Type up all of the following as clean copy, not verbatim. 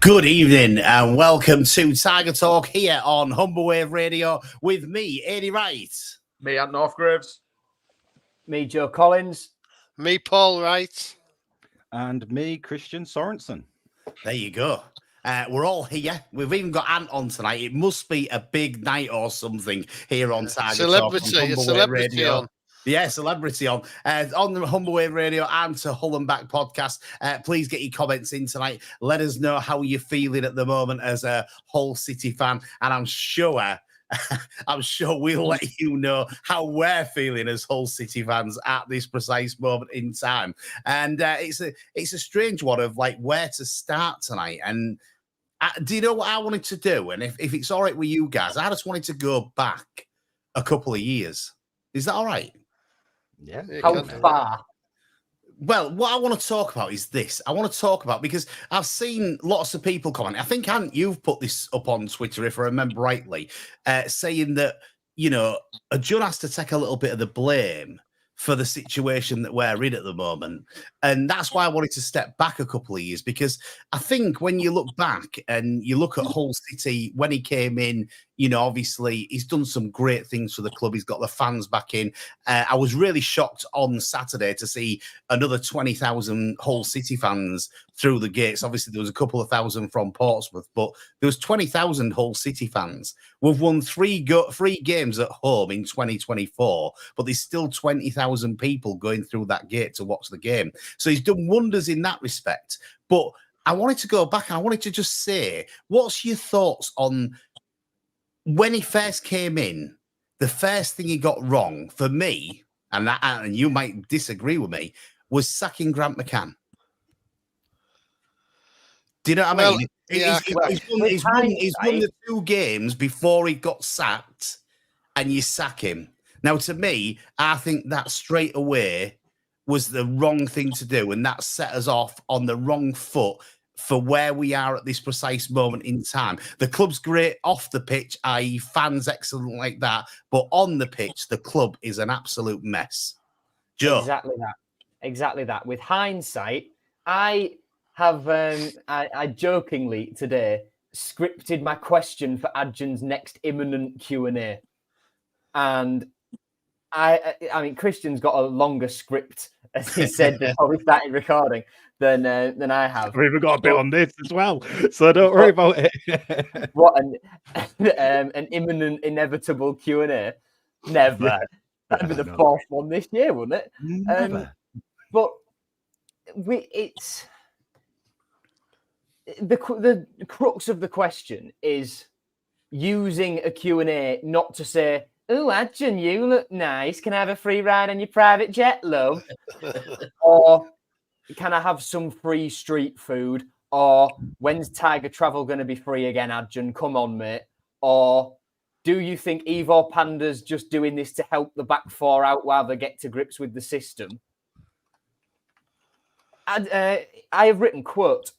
Good evening and welcome to Tiger Talk here on Humber Wave Radio with me, Eddie Wright. Me, Ant Northgraves. Me, Joe Collins. Me, Paul Wright. And me, Christian Sorensen. There you go. We're all here. We've even got Ant on tonight. It must be a big night or something here on Tiger Talk on Humber Wave Radio. On. Yeah, celebrity on the Humber Wave Radio and to Hull and Back podcast. Please get your comments in tonight. Let us know how you're feeling at the moment as a Hull City fan, and I'm sure we'll let you know how we're feeling as Hull City fans at this precise moment in time. And it's a strange one of like where to start tonight. And do you know what I wanted to do? And if it's all right with you guys, I just wanted to go back a couple of years. Is that all right? Yeah. How far? Well, what I want to talk about is this. I want to talk about, because I've seen lots of people comment. I think, Ant, you've put this up on Twitter, if I remember rightly, saying that, you know, John has to take a little bit of the blame for the situation that we're in at the moment. And that's why I wanted to step back a couple of years, because I think when you look back and you look at Hull City, when he came in, you know, obviously he's done some great things for the club. He's got the fans back in. I was really shocked on Saturday to see another 20,000 Hull City fans through the gates. Obviously, there was a couple of thousand from Portsmouth, but there was 20,000 Hull City fans. We've won three games at home in 2024, but there's still 20,000 people going through that gate to watch the game. So he's done wonders in that respect. But I wanted to go back and I wanted to just say, what's your thoughts on when he first came in, the first thing he got wrong for me, and you might disagree with me, was sacking Grant McCann. Do you know what I mean? Yeah, he's won the two games before he got sacked, and you sack him. Now, to me, I think that straight away was the wrong thing to do, and that set us off on the wrong foot for where we are at this precise moment in time. The club's great off the pitch, i.e. fans excellent like that, but on the pitch, the club is an absolute mess. Joe? Exactly that. With hindsight, I have, I jokingly today scripted my question for Adjan's next imminent Q&A. And I mean, Christian's got a longer script, as he said before we started recording, than I have. We've even got a bit on this as well, so don't worry about it. What an imminent, inevitable Q&A? Never. That'd be the fourth one this year, wouldn't it? Never. But it's the crux of the question is using a Q&A not to say, "Oh, Adjan, you look nice. Can I have a free ride on your private jet, love?" Or can I have some free street food? Or when's Tiger Travel going to be free again, Adjan? Come on, mate. Or do you think Evo Panda's just doing this to help the back four out while they get to grips with the system? I have written, quote,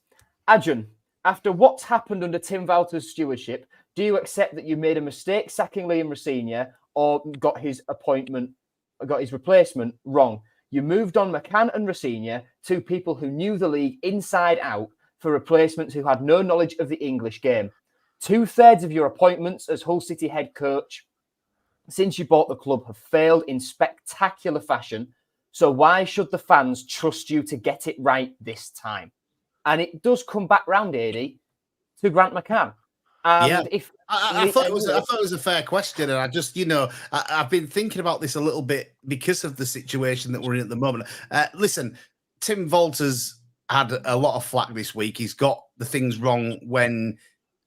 "Adjan, after what's happened under Tim Walter's stewardship, do you accept that you made a mistake sacking Liam Rosenior or got his replacement wrong? You moved on McCann and Rosenior, two people who knew the league inside out, for replacements who had no knowledge of the English game. 2/3 of your appointments as Hull City head coach since you bought the club have failed in spectacular fashion. So why should the fans trust you to get it right this time?" And it does come back round, Eddie, to Grant McCann. And I thought it was a fair question, and I just, I've been thinking about this a little bit because of the situation that we're in at the moment. Listen, Tim Walters had a lot of flack this week. He's got the things wrong when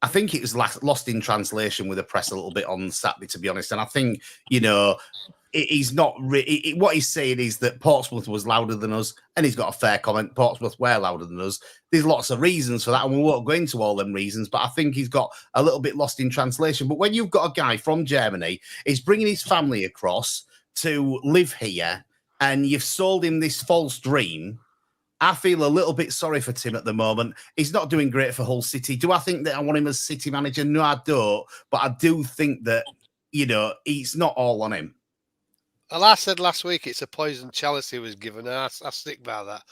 I think it was lost in translation with the press a little bit on Saturday, to be honest. And I think, he's not what he's saying is that Portsmouth was louder than us, and he's got a fair comment. Portsmouth were louder than us. There's lots of reasons for that, and we won't go into all them reasons, but I think he's got a little bit lost in translation. But when you've got a guy from Germany, he's bringing his family across to live here, and you've sold him this false dream, I feel a little bit sorry for Tim at the moment. He's not doing great for Hull City. Do I think that I want him as City manager? No, I don't. But I do think that, it's not all on him. Well, I said last week it's a poison chalice he was given, and I stick by that.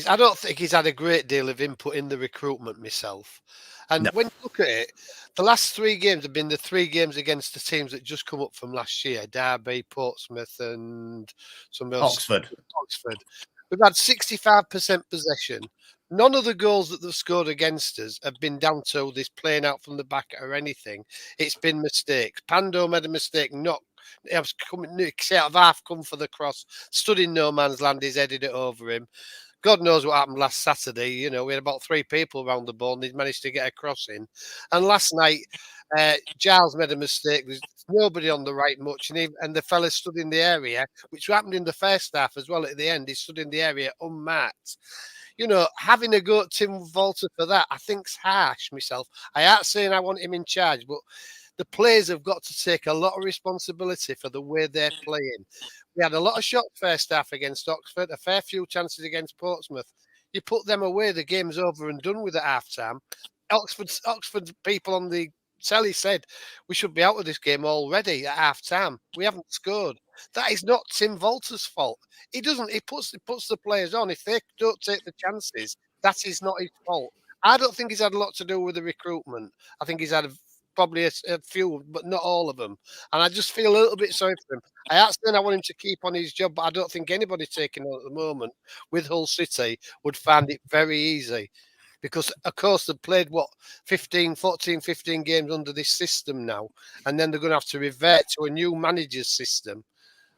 I don't think he's had a great deal of input in the recruitment myself. And No. when you look at it, the last 3 games have been the 3 games against the teams that just come up from last year: Derby, Portsmouth, and somebody else. Oxford. We've had 65% possession. None of the goals that they've scored against us have been down to this playing out from the back or anything. It's been mistakes. Pando made a mistake, I was coming out of half, come for the cross, stood in no man's land, he's headed it over him. God knows what happened last Saturday. You know, we had about 3 people around the ball and he'd managed to get a cross in. And last night, Giles made a mistake. There's nobody on the right much. And the fella stood in the area, which happened in the first half as well at the end. He stood in the area unmarked. You know, having a go at Tim Volter for that, I think's harsh myself. I ain't saying I want him in charge, but the players have got to take a lot of responsibility for the way they're playing. We had a lot of shots first half against Oxford, a fair few chances against Portsmouth. You put them away, the game's over and done with at half time. Oxford people on the telly said we should be out of this game already at half time. We haven't scored. That is not Tim Volter's fault. He puts the players on. If they don't take the chances, that is not his fault. I don't think he's had a lot to do with the recruitment. I think he's had probably a few, but not all of them. And I just feel a little bit sorry for him. I want him to keep on his job, but I don't think anybody taking on at the moment with Hull City would find it very easy. Because, of course, they've played, 15 games under this system now. And then they're going to have to revert to a new manager's system.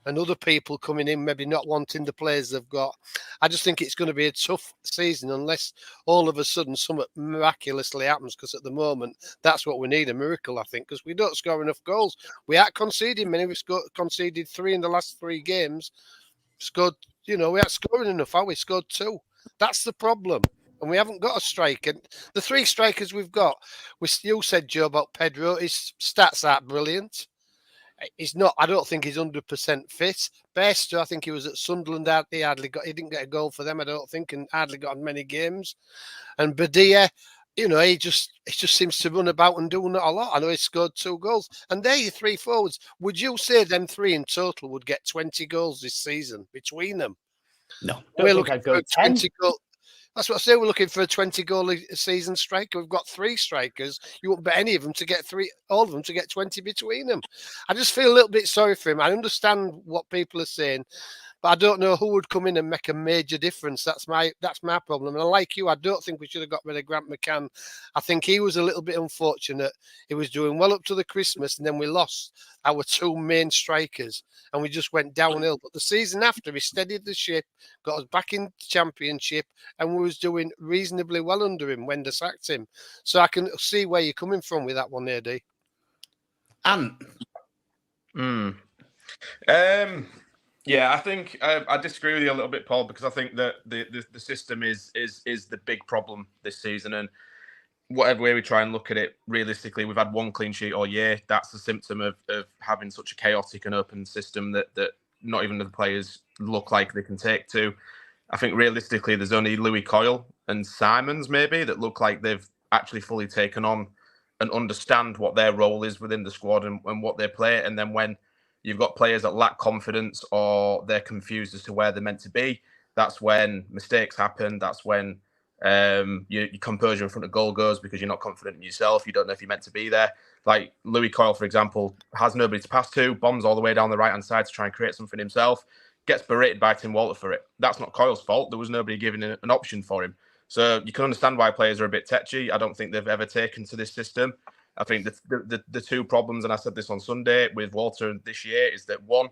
And other people coming in, maybe not wanting the players they've got. I just think it's going to be a tough season unless all of a sudden something miraculously happens, because at the moment, that's what we need, a miracle, I think, because we don't score enough goals. We aren't conceding many. We've conceded 3 in the last 3 games. We aren't scoring enough, are we? Scored 2. That's the problem. And we haven't got a striker. The 3 strikers we've got, you said, Joe, about Pedro, his stats aren't brilliant. He's not. I don't think he's 100% fit. Best, I think he was at Sunderland. He didn't get a goal for them, I don't think, and hardly got on many games. And Badia, he just seems to run about and do not a lot. I know he scored 2 goals. And there, your 3 forwards. Would you say them 3 in total would get 20 goals this season between them? No, we're looking for 20 goals. That's what I say. We're looking for a 20-goal season striker. We've got 3 strikers. You won't bet any of them to get all of them to get 20 between them. I just feel a little bit sorry for him. I understand what people are saying, but I don't know who would come in and make a major difference. That's my problem. And like you, I don't think we should have got rid of Grant McCann. I think he was a little bit unfortunate. He was doing well up to the Christmas, and then we lost our 2 main strikers, and we just went downhill. But the season after, he steadied the ship, got us back in the Championship, and we was doing reasonably well under him when they sacked him. So I can see where you're coming from with that one, AD. Yeah, I think I disagree with you a little bit, Paul, because I think that the system is the big problem this season. And whatever way we try and look at it, realistically, we've had 1 clean sheet all year. That's a symptom of having such a chaotic and open system that not even the players look like they can take to. I think realistically, there's only Louis Coyle and Simons maybe that look like they've actually fully taken on and understand what their role is within the squad and what they play. And then when you've got players that lack confidence or they're confused as to where they're meant to be, that's when mistakes happen. That's when your composure in front of goal goes because you're not confident in yourself. You don't know if you're meant to be there. Like Louis Coyle, for example, has nobody to pass to, bombs all the way down the right-hand side to try and create something himself, gets berated by Tim Walter for it. That's not Coyle's fault. There was nobody giving an option for him. So you can understand why players are a bit tetchy. I don't think they've ever taken to this system. I think the 2 problems, and I said this on Sunday with Walter this year, is that 1,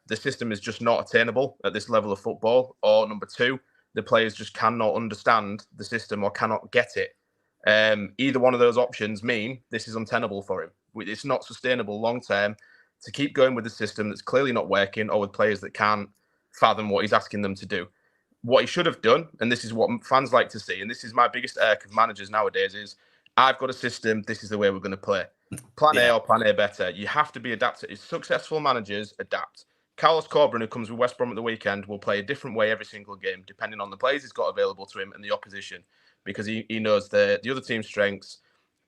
the system is just not attainable at this level of football, or number 2, the players just cannot understand the system or cannot get it. Either one of those options mean this is untenable for him. It's not sustainable long term to keep going with the system that's clearly not working, or with players that can't fathom what he's asking them to do. What he should have done, and this is what fans like to see, and this is my biggest irk of managers nowadays, is I've got a system, this is the way we're going to play. Plan A or plan A better. You have to be adaptive. Successful managers adapt. Carlos Corbin, who comes with West Brom at the weekend, will play a different way every single game, depending on the players he's got available to him and the opposition, because he knows the other team's strengths,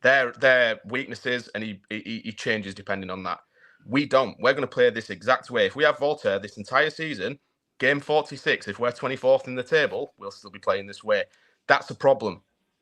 their weaknesses, and he changes depending on that. We don't. We're going to play this exact way. If we have Voltaire this entire season, game 46, if we're 24th in the table, we'll still be playing this way. That's a problem.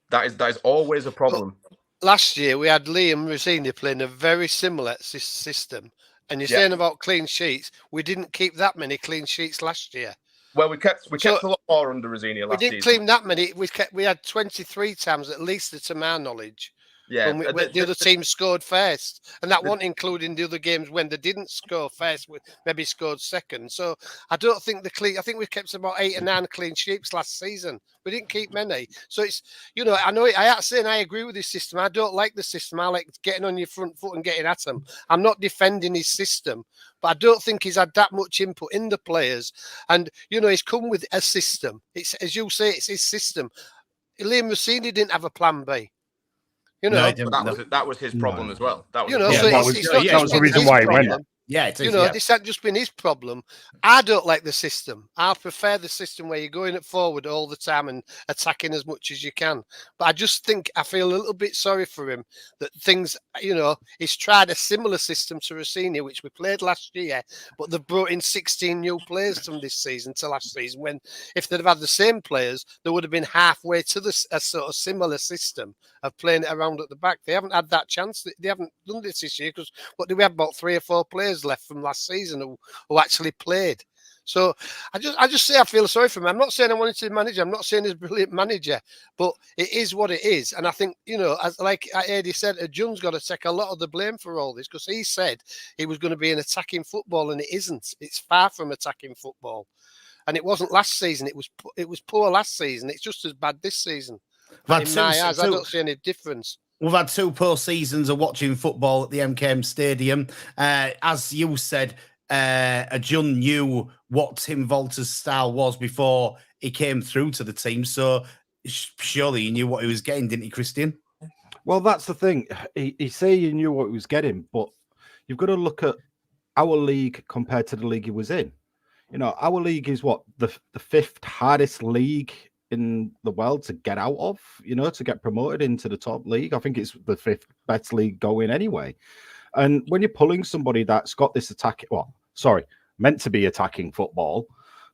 That is always a problem. Last year, we had Liam Rosini playing a very similar system. And you're saying about clean sheets, we didn't keep that many clean sheets last year. Well, we kept a lot more under Rosini last season. We didn't clean that many. We had 23 times at least, to my knowledge. Yeah, when the other team scored first, and that wasn't including the other games when they didn't score first, maybe scored second. So I don't think I think we kept about 8 or 9 clean sheets last season. We didn't keep many. So it's, I know I have to say, and I agree with this system. I don't like the system. I like getting on your front foot and getting at them. I'm not defending his system, but I don't think he's had that much input in the players. And he's come with a system. It's, as you say, it's his system. Liam Rossini didn't have a plan B. That was his problem as well. That was the reason why he went. Yeah, it is, this had just been his problem. I don't like the system. I prefer the system where you're going it forward all the time and attacking as much as you can. But I just think I feel a little bit sorry for him that things, he's tried a similar system to Rossini, which we played last year, but they've brought in 16 new players from this season to last season, when if they'd have had the same players, they would have been halfway to a sort of similar system of playing it around at the back. They haven't had that chance. They haven't done this year because we have about 3 or 4 players left from last season who actually played. So I just say I feel sorry for him. I'm not saying I wanted to manage. I'm not saying he's a brilliant manager, but it is what it is. And I think, as like Eddie said, Jun's got to take a lot of the blame for all this, because he said he was going to be an attacking football, and it isn't. It's far from attacking football. And it wasn't last season. It was poor last season. It's just as bad this season. In my eyes, I don't see any difference. We've had 2 poor seasons of watching football at the McCann Stadium. As you said, Jun knew what Tim Walter's style was before he came through to the team. So surely he knew what he was getting, didn't he, Christian? Well, that's the thing. He say he knew what he was getting, but you've got to look at our league compared to the league he was in. Our league is what? The 5th hardest league in the world to get out of, to get promoted into the top league. I think it's the 5th best league going anyway. And when you're pulling somebody that's got this meant to be attacking football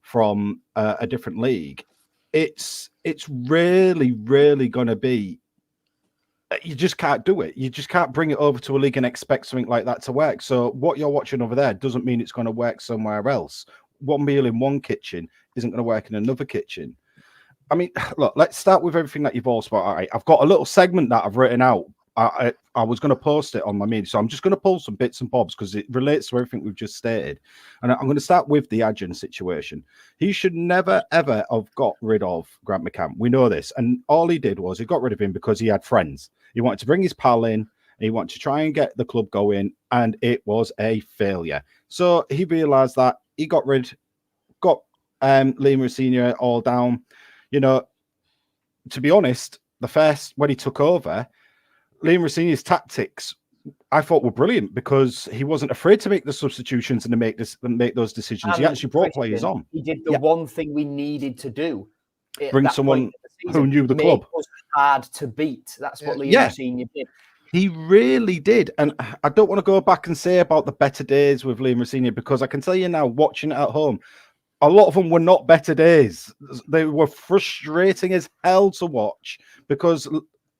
from a different league, it's really, really going to be, you just can't do it. You just can't bring it over to a league and expect something like that to work. So what you're watching over there doesn't mean it's going to work somewhere else. One meal in one kitchen isn't going to work in another kitchen. I mean, look, let's start with everything that you've all spoken. All right, I've got a little segment that I've written out. I was going to post it on my media, so I'm just going to pull some bits and bobs because it relates to everything we've just stated. And I'm going to start with the Adjan situation. He should never, ever have got rid of Grant McCann. We know this. And all he did was he got rid of him because he had friends. He wanted to bring his pal in, and he wanted to try and get the club going, and it was a failure. So he realised that. He got Liam Rossini all down. To be honest, when he took over, Liam Rossini's tactics, I thought, were brilliant because he wasn't afraid to make the substitutions and to make those decisions. He actually brought players on. He did the one thing we needed to do. Bring someone who knew the club. It was hard to beat. That's what Liam Rossini did. He really did. And I don't want to go back and say about the better days with Liam Rossini, because I can tell you now, watching it at home, a lot of them were not better days. They were frustrating as hell to watch because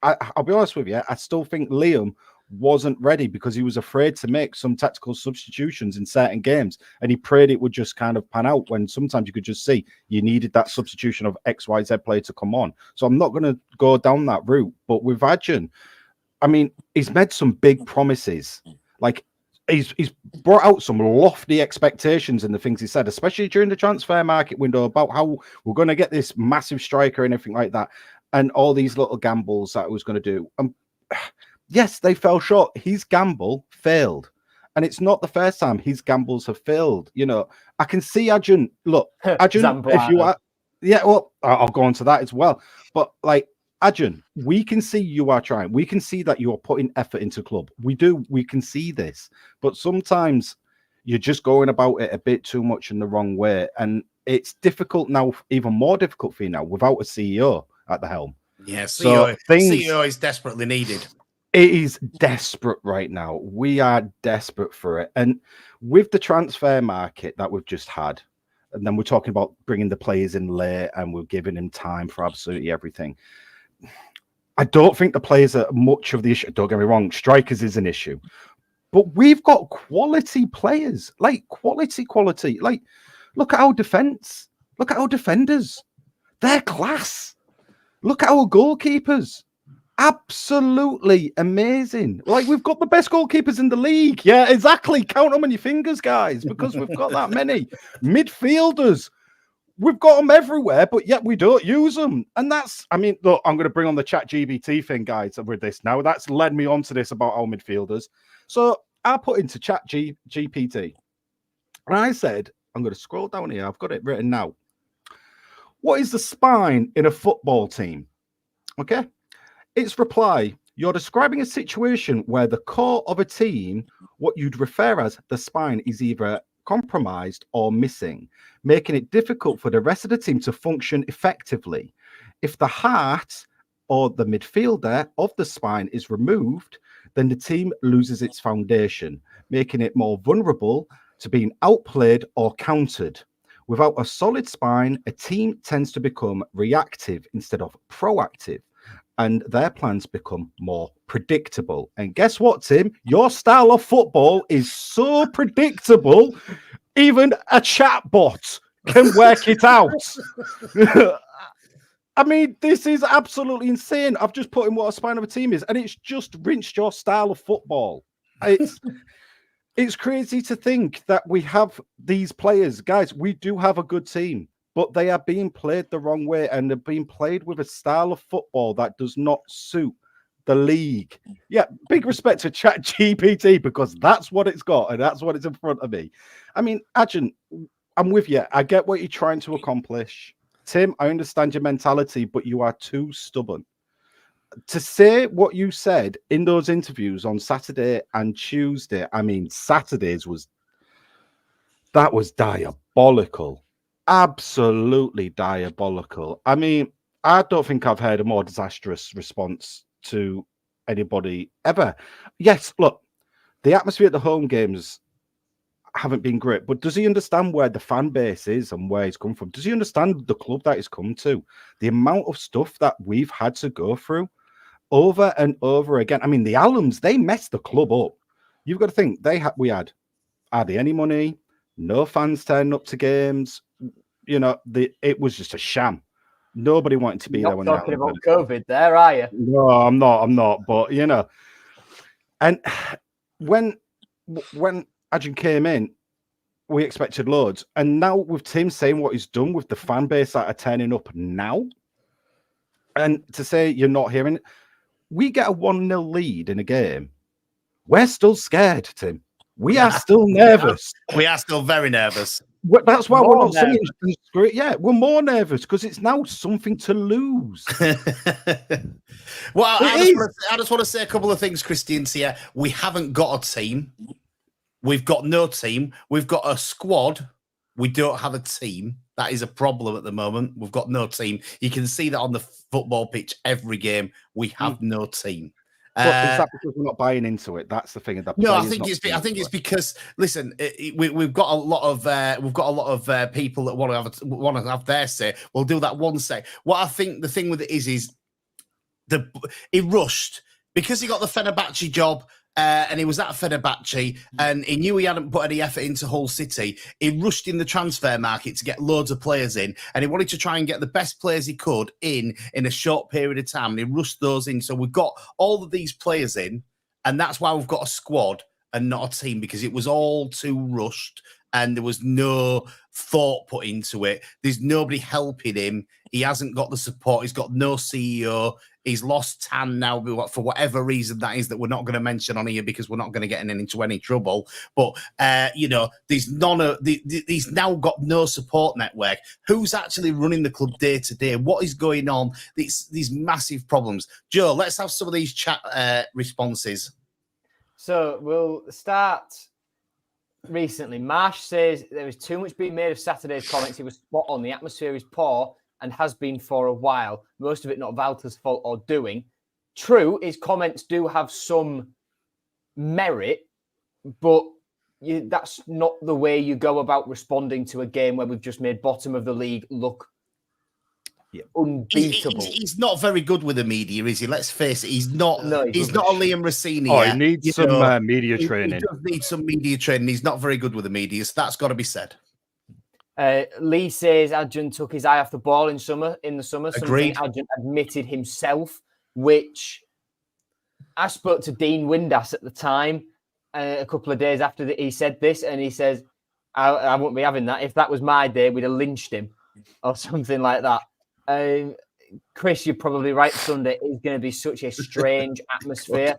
I'll be honest with you, I still think Liam wasn't ready because he was afraid to make some tactical substitutions in certain games, and he prayed it would just kind of pan out when sometimes you could just see you needed that substitution of XYZ player to come on. So I'm not going to go down that route. But with Adjan, I mean, he's made some big promises. Like, he's brought out some lofty expectations in the things he said, especially during the transfer market window, about how we're going to get this massive striker and everything like that, and all these little gambles that he was going to do. Yes, they fell short. His gamble failed. And it's not the first time his gambles have failed. I can see Adjan. Look, Adjan, if you are... Yeah, well, I'll go on to that as well. But, like, Adjan, we can see you are trying. We can see that you are putting effort into the club. We do. We can see this. But sometimes you're just going about it a bit too much in the wrong way. And it's difficult now, even more difficult for you now, without a CEO at the helm. Yeah, CEO is desperately needed. It is desperate right now. We are desperate for it. And with the transfer market that we've just had, And then we're talking about bringing the players in late and we're giving him time for absolutely everything. I don't think the players are much of the issue. Don't get me wrong, strikers is an issue. But we've got quality players, like quality. Like, look at our defense. Look at our defenders. They're class. Look at our goalkeepers. Absolutely amazing. Like, we've got the best goalkeepers in the league. Yeah, exactly. Count them on your fingers, guys, because we've got that many. Midfielders. We've got them everywhere, but yet we don't use them. And that's, I mean, look, I'm going to bring on the chat GBT thing, guys, with this now. That's led me on to this about our midfielders. So I put into chat GPT, and I said, I'm going to scroll down here. I've got it written now. What is the spine in a football team? Okay. Its reply, you're describing a situation where the core of a team, what you'd refer as the spine, is either compromised or missing, making it difficult for the rest of the team to function effectively. If the heart or the midfielder of the spine is removed, then the team loses its foundation, making it more vulnerable to being outplayed or countered. Without a solid spine, a team tends to become reactive instead of proactive, and their plans become more predictable. And guess what, Tim? Your style of football is so predictable, even a chatbot can work it out. I mean, this is absolutely insane. I've just put in what a spine of a team is, and it's just rinsed your style of football. It's crazy to think that we have these players. Guys, we do have a good team, but they are being played the wrong way, and they're being played with a style of football that does not suit the league. Yeah, big respect to ChatGPT, because that's what it's got, and that's what it's in front of me. I mean, Ajahn, I'm with you. I get what you're trying to accomplish. Tim, I understand your mentality, but you are too stubborn. To say what you said in those interviews on Saturday and Tuesday, I mean, Saturday's was diabolical. Absolutely diabolical. I mean, I don't think I've heard a more disastrous response to anybody ever. Yes, look, the atmosphere at the home games haven't been great, but does he understand where the fan base is and where he's come from? Does he understand the club that he's come to? The amount of stuff that we've had to go through over and over again. I mean, the Allams, they messed the club up. You've got to think, we had hardly any money, no fans turning up to games. You know, it was just a sham. Nobody wanted to be there when talking about COVID there, are you? No, I'm not. But, you know, and when Ajahn came in, we expected loads. And now with Tim saying what he's done with the fan base that are turning up now, and to say you're not hearing it, we get a 1-0 lead in a game. We're still scared, Tim. We are still nervous. We are still very nervous. That's why we're not saying it's great. Yeah, we're more nervous because it's now something to lose. Well, I just want to say a couple of things, Christian. Here, we haven't got a team. We've got no team. We've got a squad. We don't have a team. That is a problem at the moment. We've got no team. You can see that on the football pitch every game. We have no team. But is that because we're not buying into it? That's the thing. No, I think it's because listen, we've got a lot of people that want to have their say. We'll do that one say. What I think the thing with it is he rushed because he got the Fenerbahce job. And he was at Fenerbahce, and he knew he hadn't put any effort into Hull City. He rushed in the transfer market to get loads of players in, and he wanted to try and get the best players he could in a short period of time. And he rushed those in. So we've got all of these players in, and that's why we've got a squad and not a team, because it was all too rushed and there was no thought put into it. There's nobody helping him. He hasn't got the support. He's got no CEO. He's lost Tan now for whatever reason that is, that we're not going to mention on here because we're not going to get into any trouble. But, you know, he's now got no support network. Who's actually running the club day to day? What is going on? These massive problems. Joe, let's have some of these chat responses. So we'll start recently. Marsh says there was too much being made of Saturday's comments. He was spot on. The atmosphere is poor and has been for a while. Most of it not Walter's fault or doing. True, his comments do have some merit, but that's not the way you go about responding to a game where we've just made bottom of the league look unbeatable. He's not very good with the media, is he? Let's face it. He's not. No, he's not a Liam Rossini. Oh, he needs some media training. He does need some media training. He's not very good with the media, so that's got to be said. Lee says Adrian took his eye off the ball in the summer. Agreed. Something Adrian admitted himself, which I spoke to Dean Windass at the time a couple of days after he said this, and he says, I wouldn't be having that. If that was my day, we'd have lynched him or something like that. Chris, you're probably right. Sunday is going to be such a strange atmosphere.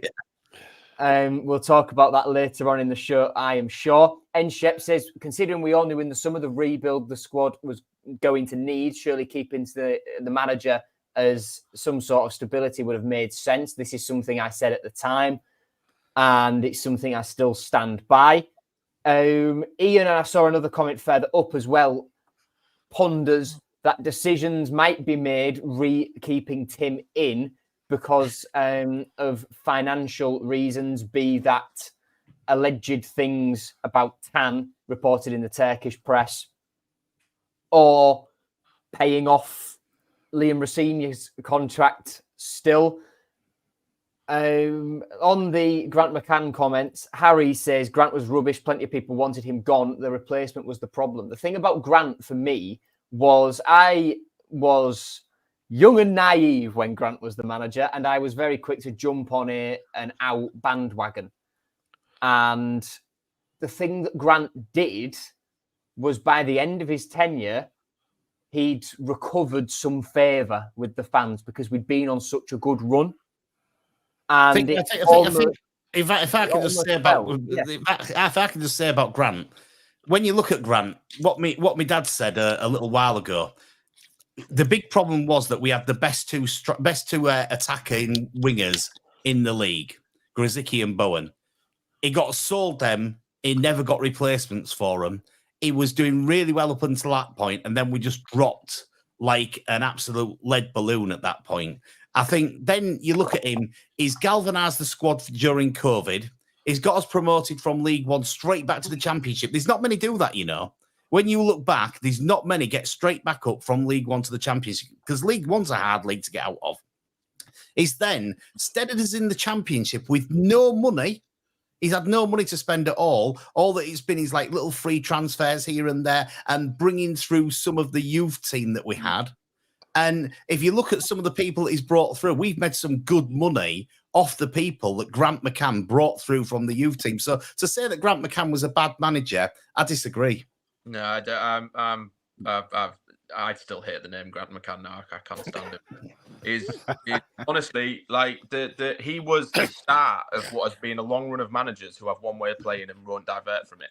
We'll talk about that later on in the show, I am sure. Shep says, considering we all knew in the summer the rebuild the squad was going to need, surely keeping the manager as some sort of stability would have made sense. This is something I said at the time, and it's something I still stand by. Ian, and I saw another comment further up as well, ponders that decisions might be made keeping Tim in because of financial reasons, be that alleged things about Tan reported in the Turkish press, or paying off Liam Rossini's contract still. On the Grant McCann comments, Harry says Grant was rubbish. Plenty of people wanted him gone. The replacement was the problem. The thing about Grant for me was I was young and naive when Grant was the manager, and I was very quick to jump on an out bandwagon. And the thing that Grant did was by the end of his tenure, he'd recovered some favour with the fans because we'd been on such a good run. And if I can just say about Grant, when you look at Grant, what my dad said a little while ago, the big problem was that we had the best two attacking wingers in the league, Grzycki and Bowen. He got sold them. He never got replacements for them. He was doing really well up until that point, and then we just dropped like an absolute lead balloon at that point. I think then you look at him, he's galvanised the squad during COVID. He's got us promoted from League One straight back to the Championship. There's not many do that, you know. When you look back, there's not many get straight back up from League One to the Championship because League One's a hard league to get out of. He's then steadied us in the Championship with no money. He's had no money to spend at all. All that it's been is like little free transfers here and there and bringing through some of the youth team that we had. And if you look at some of the people that he's brought through, we've made some good money off the people that Grant McCann brought through from the youth team. So to say that Grant McCann was a bad manager, I disagree. No, I still hate the name Grant McCann now. I can't stand him. He's honestly like he was the start of what has been a long run of managers who have one way of playing and won't divert from it.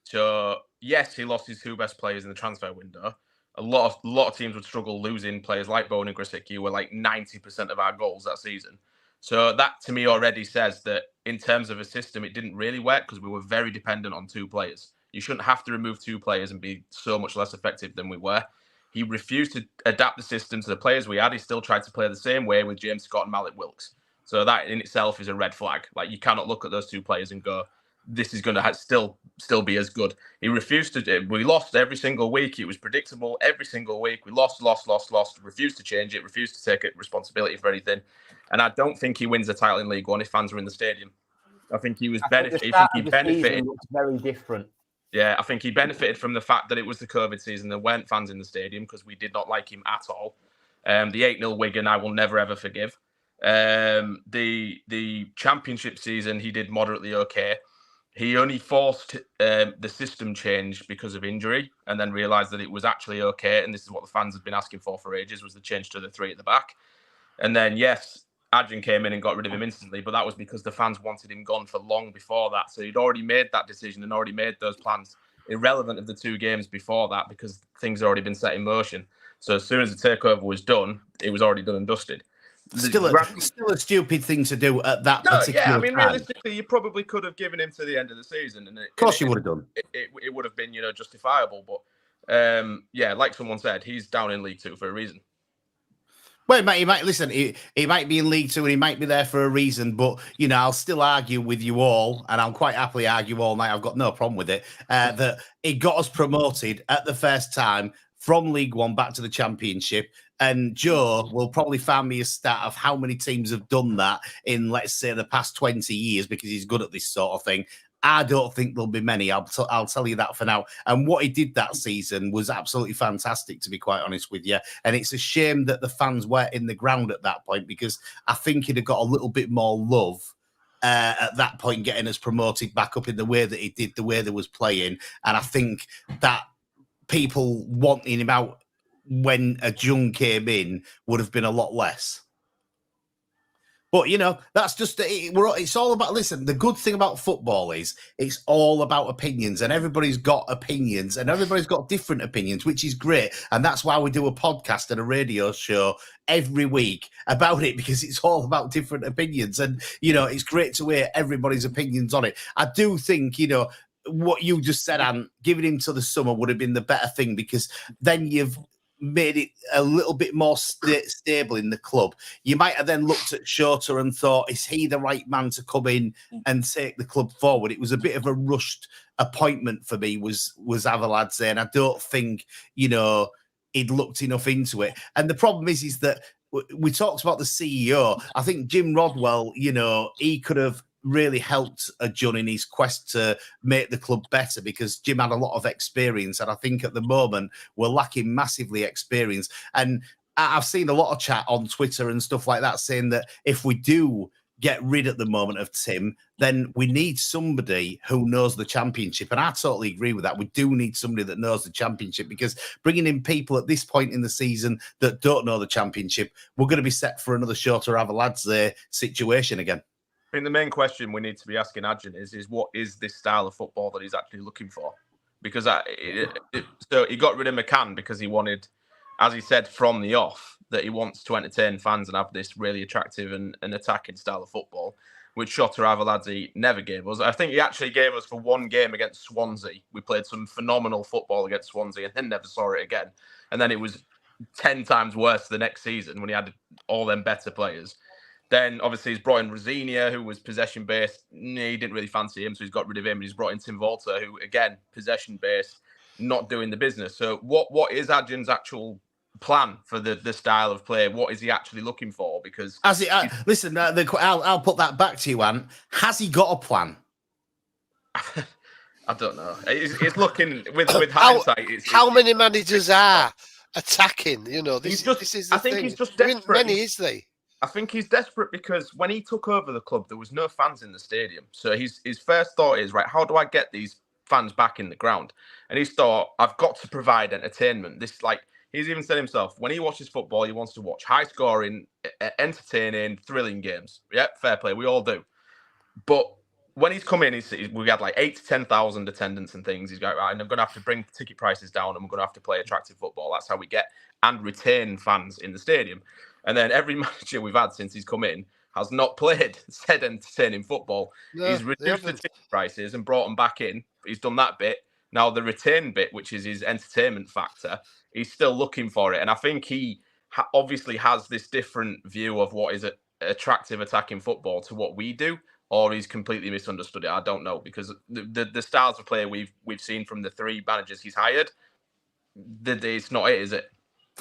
So yes, he lost his two best players in the transfer window. A lot of teams would struggle losing players like Bowen and Grzycki, who were like 90% of our goals that season. So that to me already says that in terms of a system, it didn't really work because we were very dependent on two players. You shouldn't have to remove two players and be so much less effective than we were. He refused to adapt the system to the players we had. He still tried to play the same way with James Scott and Malik Wilkes. So that in itself is a red flag. Like you cannot look at those two players and go, this is going to still be as good. He refused to. We lost every single week. It was predictable every single week. We lost. Refused to change it. Refused to take responsibility for anything. And I don't think he wins a title in League One if fans are in the stadium. I think he was benefited. He benefited. Looks very different. Yeah, I think he benefited from the fact that it was the COVID season. There weren't fans in the stadium because we did not like him at all. The 8-0 Wigan, I will never ever forgive. The Championship season, he did moderately okay. He only forced the system change because of injury and then realised that it was actually okay. And this is what the fans had been asking for ages, was the change to the three at the back. And then, yes, Adrian came in and got rid of him instantly, but that was because the fans wanted him gone for long before that. So he'd already made that decision and already made those plans irrelevant of the two games before that because things had already been set in motion. So as soon as the takeover was done, it was already done and dusted. Still a stupid thing to do at that particular time. Realistically, you probably could have given him to the end of the season, and of course you would have done. It would have been, justifiable. But like someone said, he's down in League Two for a reason. Well, he might listen. He might be in League Two and he might be there for a reason. But I'll still argue with you all, and I'll quite happily argue all night. I've got no problem with it. That it got us promoted at the first time from League One back to the Championship. And Joe will probably find me a stat of how many teams have done that in, let's say, the past 20 years, because he's good at this sort of thing. I don't think there'll be many. I'll tell you that for now. And what he did that season was absolutely fantastic, to be quite honest with you. And it's a shame that the fans weren't in the ground at that point, because I think he'd have got a little bit more love at that point, getting us promoted back up in the way that he did, the way they was playing. And I think that people wanting him out when a Jung came in would have been a lot less. But, that's just, it's all about, listen, the good thing about football is it's all about opinions, and everybody's got opinions, and everybody's got different opinions, which is great. And that's why we do a podcast and a radio show every week about it, because it's all about different opinions. And, it's great to hear everybody's opinions on it. I do think, what you just said, Ant, giving him to the summer would have been the better thing, because then you've made it a little bit more stable in the club. You might have then looked at Shota and thought, is he the right man to come in and take the club forward? It was a bit of a rushed appointment for me, was Avaladze, and I don't think, he'd looked enough into it. And the problem is that we talked about the CEO. I think Jim Rodwell, he could have really helped John in his quest to make the club better, because Jim had a lot of experience, and I think at the moment we're lacking massively experience. And I've seen a lot of chat on Twitter and stuff like that saying that if we do get rid at the moment of Tim, then we need somebody who knows the Championship. And I totally agree with that. We do need somebody that knows the Championship, because bringing in people at this point in the season that don't know the Championship, we're going to be set for another Shota Avaladze situation again. I think the main question we need to be asking Adjan is what is this style of football that he's actually looking for? Because so he got rid of McCann because he wanted, as he said from the off, that he wants to entertain fans and have this really attractive and attacking style of football, which Shota Avaladze never gave us. I think he actually gave us for one game against Swansea. We played some phenomenal football against Swansea and then never saw it again. And then it was 10 times worse the next season when he had all them better players. Then, obviously, he's brought in Rosinia, who was possession-based. He didn't really fancy him, so he's got rid of him. And he's brought in Tim Volter, who, again, possession-based, not doing the business. So what is Adjan's actual plan for the style of play? What is he actually looking for? Because listen, I'll put that back to you, Ant. Has he got a plan? I don't know. It's looking, with hindsight... How many managers are attacking? This is the thing. I think he's just desperate. Many, is they? I think he's desperate because when he took over the club, there was no fans in the stadium. So his first thought is, right, how do I get these fans back in the ground? And he's thought, I've got to provide entertainment. He's even said himself, when he watches football, he wants to watch high-scoring, entertaining, thrilling games. Yeah, fair play. We all do. But when he's come in, we had like 8 to 10,000 attendance and things. He's got, right, and I'm going to have to bring ticket prices down, and we're going to have to play attractive football. That's how we get and retain fans in the stadium. And then every manager we've had since he's come in has not played said entertaining football. No, he's reduced the ticket prices and brought them back in. He's done that bit. Now the retain bit, which is his entertainment factor, he's still looking for it. And I think he obviously has this different view of what is attractive attacking football to what we do, or he's completely misunderstood it. I don't know, because the styles of play we've seen from the 3 managers he's hired, it's not it, is it?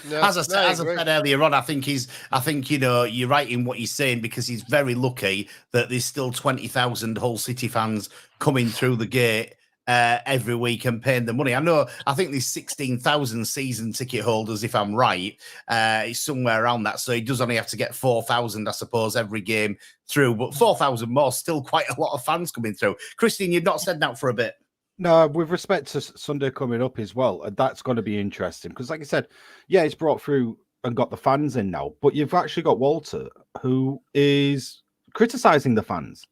No, as I said earlier on, I think you're right in what he's saying, because he's very lucky that there's still 20,000 Hull City fans coming through the gate every week and paying the money. I think there's 16,000 season ticket holders, if I'm right. It's somewhere around that. So he does only have to get 4,000, I suppose, every game through. But 4,000 more, still quite a lot of fans coming through. Christian, you've not said that for a bit. No, with respect to Sunday coming up as well, that's going to be interesting because, like I said, yeah, it's brought through and got the fans in now, but you've actually got Walter who is criticising the fans.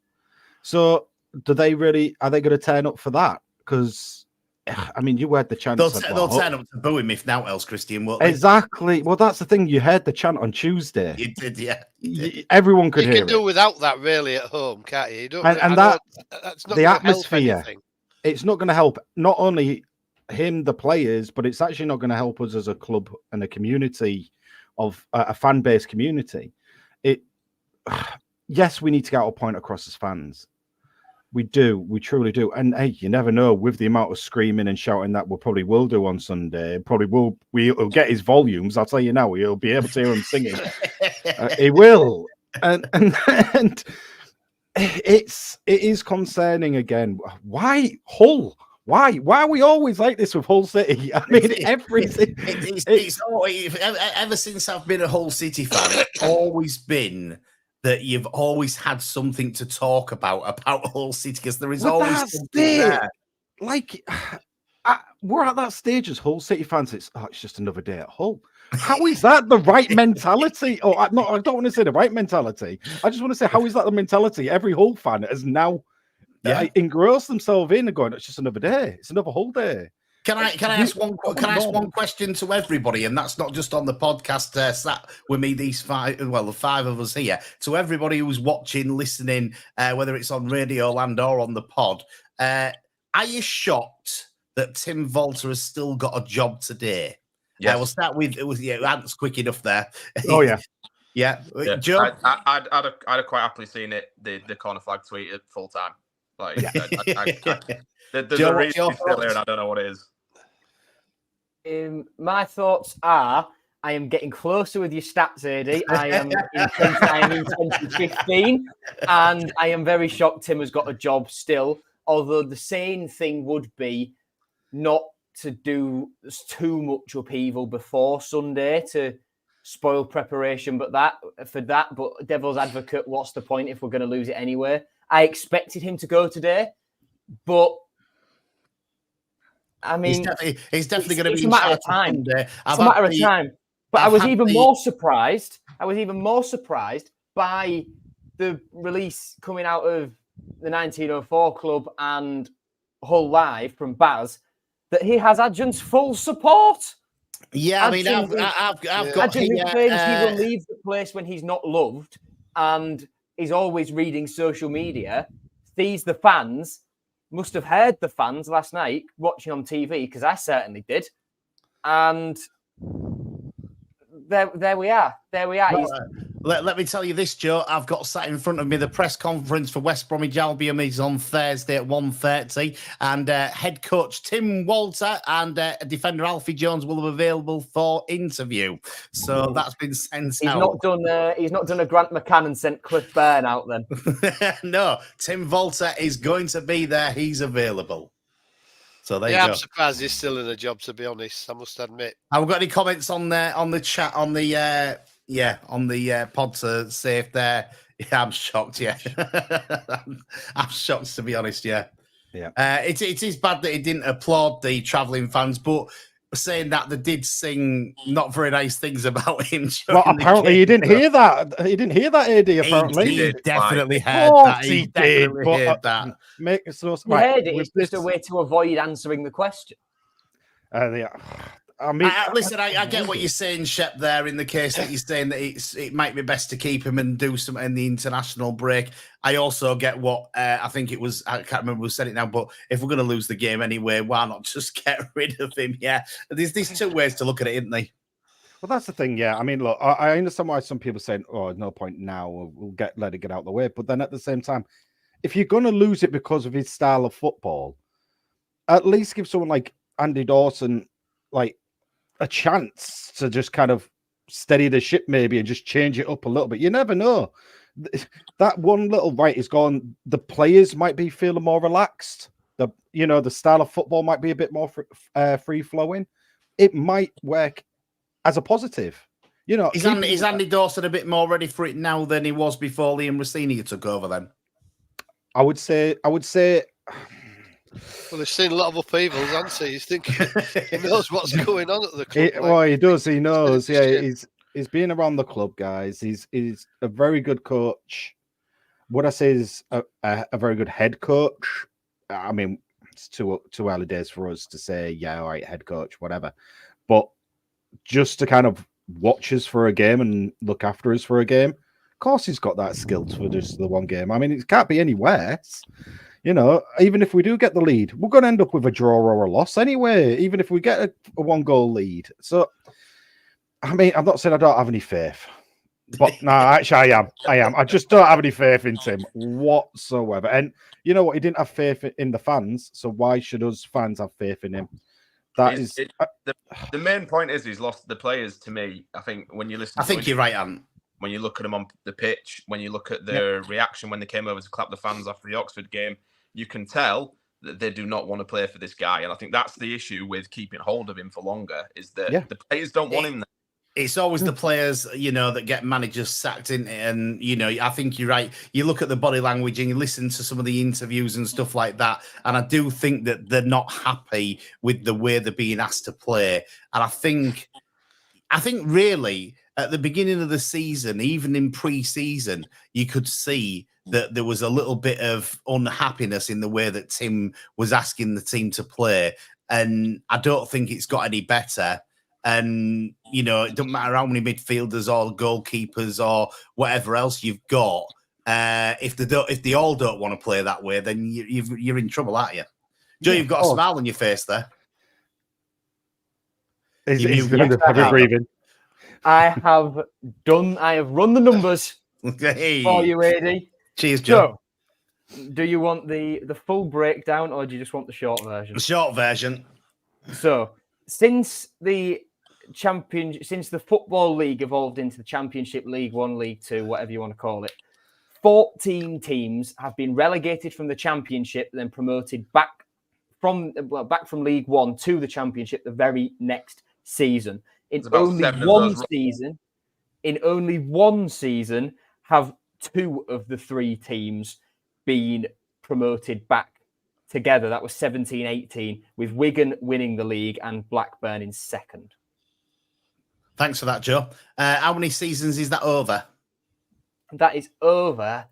So, are they going to turn up for that? Because, I mean, you heard the chant. They'll turn up to boo him if now else, Christian. Won't they? Exactly. Well, that's the thing. You heard the chant on Tuesday. You did, yeah. Everyone could hear it. You can do without that really at home, can't you? That's not the atmosphere. It's not going to help not only him, the players, but it's actually not going to help us as a club and a community of a fan base community. Yes, we need to get our point across as fans. We do. We truly do. And hey, you never know, with the amount of screaming and shouting that we probably will do on Sunday, we'll get his volumes. I'll tell you now, he'll be able to hear him singing. He will. And it is concerning again. Why Hull? Why are we always like this with Hull City? I mean, everything. Ever since I've been a Hull City fan, it's always been that you've always had something to talk about Hull City, because there is always something there. Like, we're at that stage as Hull City fans. It's just another day at Hull. How is that the right mentality? Oh, I don't want to say the right mentality. I just want to say, how is that the mentality every Hull fan has now engrossed themselves in and going, it's just another day. It's another Hull day. Can I ask one question to everybody, and that's not just on the podcast sat with me, the five of us here, to everybody who's watching, listening, whether it's on Radio Land or on the pod. Are you shocked that Tim Volter has still got a job today? Yeah, we'll start with Ant's quick enough there. Oh yeah. Yeah. Joe? I'd have quite happily seen it, the corner flag tweet at full time. Like, there's Joe, a reason he's still there, and I don't know what it is. My thoughts are, I am getting closer with your stats, AD. I am in 2015, and I am very shocked Tim has got a job still. Although the sane thing would be not to do too much upheaval before Sunday to spoil preparation. But devil's advocate, what's the point if we're going to lose it anyway? I expected him to go today, but I mean, he's definitely going to be. It's a matter of time. It's a matter of time. But I was even more surprised by the release coming out of the 1904 Club and Hull Live from Baz that he has Adjun's full support. Yeah, I mean, I've got Adjun who claims he will leave the place when he's not loved and is always reading social media. These the fans must have heard the fans last night watching on TV, because I certainly did. And there we are. Let me tell you this, Joe. I've got sat in front of me the press conference for West Bromwich Albion is on Thursday at 1:30, and head coach Tim Walter and defender Alfie Jones will be available for interview. So that's been sent out. He's not done a Grant McCann and sent Cliff Byrne out then. No, Tim Walter is going to be there. He's available. So there you go. I'm surprised he's still in a job, to be honest. I must admit. Have we got any comments on the chat on the pod to say if they're? Yeah, I'm shocked. Yeah, I'm shocked, to be honest. Yeah. It is bad that he didn't applaud the travelling fans, but saying that they did sing not very nice things about him. Well, apparently he didn't hear that. He didn't hear that, AD. Apparently, he definitely heard that. He definitely heard that. Heard it. It's just a way to avoid answering the question. I mean, listen, I get what you're saying, Shep, there, in the case that you're saying that it might be best to keep him and do something in the international break. I also get what I think it was, I can't remember who said it now, but if we're going to lose the game anyway, why not just get rid of him? Yeah, there's two ways to look at it, isn't there? Well, that's the thing, yeah. I mean, look, I understand why some people are saying, oh, no point now, we'll let it get out of the way. But then at the same time, if you're going to lose it because of his style of football, at least give someone like Andy Dawson, like, a chance to just kind of steady the ship maybe and just change it up a little bit. You never know. That one little right is gone. The players might be feeling more relaxed. The style of football might be a bit more free flowing. It might work as a positive. Is Andy Dawson a bit more ready for it now than he was before Liam Rossini took over? Then I would say. Well, he's seen a lot of upheavals, hasn't he? He's thinking he knows what's going on at the club. He does. He knows. Yeah, he's been around the club, guys. He's a very good coach. What I say is a very good head coach. I mean, it's too early days for us to say, yeah, all right, head coach, whatever. But just to kind of watch us for a game and look after us for a game, of course he's got that skill for just the one game. I mean, it can't be any worse. Even if we do get the lead, we're going to end up with a draw or a loss anyway, even if we get a 1-goal lead. So I mean, I'm not saying I don't have any faith, but no, actually, I am. I just don't have any faith in Tim whatsoever. And you know what? He didn't have faith in the fans, so why should us fans have faith in him? The main point is he's lost the players. To me, I think when you listen, you're right, Ant. When you look at them on the pitch, when you look at their reaction when they came over to clap the fans after the Oxford game, you can tell that they do not want to play for this guy. And I think that's the issue with keeping hold of him for longer, is that the players don't want him there. It's always the players, that get managers sacked in it. And, I think you're right. You look at the body language and you listen to some of the interviews and stuff like that. And I do think that they're not happy with the way they're being asked to play. And I think really at the beginning of the season, even in pre-season, you could see that there was a little bit of unhappiness in the way that Tim was asking the team to play. And I don't think it's got any better. And, it doesn't matter how many midfielders or goalkeepers or whatever else you've got. If they all don't want to play that way, then you're in trouble, aren't you? Joe, you've got a smile on your face there. He's breathing. I have run the numbers for you, AD. Cheers, Joe. So, do you want the full breakdown or do you just want the short version? The short version. So, since the Football League evolved into the Championship, League One, League Two, whatever you want to call it, 14 teams have been relegated from the Championship, then promoted back from League One to the Championship the very next season. In only one season, have 2 of the 3 teams been promoted back together. That was 17-18, with Wigan winning the league and Blackburn in second. Thanks for that, Joe. How many seasons is that over? That is over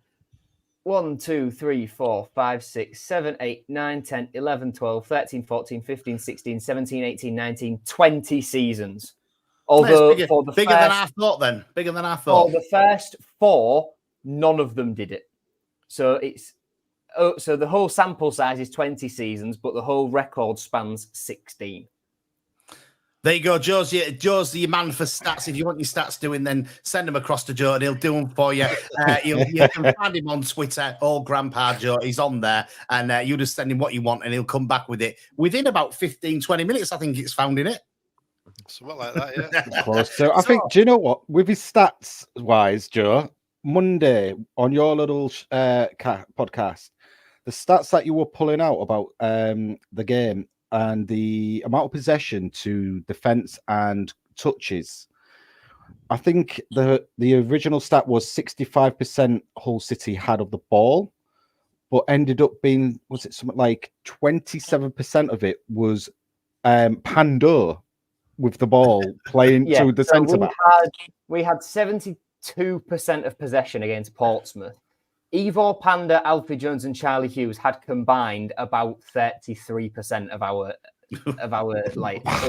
1, 2, 3, 4, 5, 6, 7, 8, 9, 10, 11, 12, 13, 14, 15, 16, 17, 18, 19, 20 seasons. Although bigger than I thought then. Bigger than I thought. For the first 4, none of them did it. So so the whole sample size is 20 seasons, but the whole record spans 16. There you go, Joe's your man for stats. If you want your stats doing, then send them across to Joe and he'll do them for you. You can find him on Twitter, Old Grandpa Joe. He's on there, and you just send him what you want and he'll come back with it within about 15, 20 minutes. I think it's found in it. Something like that, yeah. Close. So I think, do you know what? With his stats wise, Joe, Monday on your little podcast, the stats that you were pulling out about the game and the amount of possession to defense and touches, I think the original stat was 65% Hull City had of the ball, but ended up being, was it something like 27% of it was Pando with the ball playing to the centre back. We had 72% of possession against Portsmouth. Ivor Panda, Alfie Jones, and Charlie Hughes had combined about 33% of our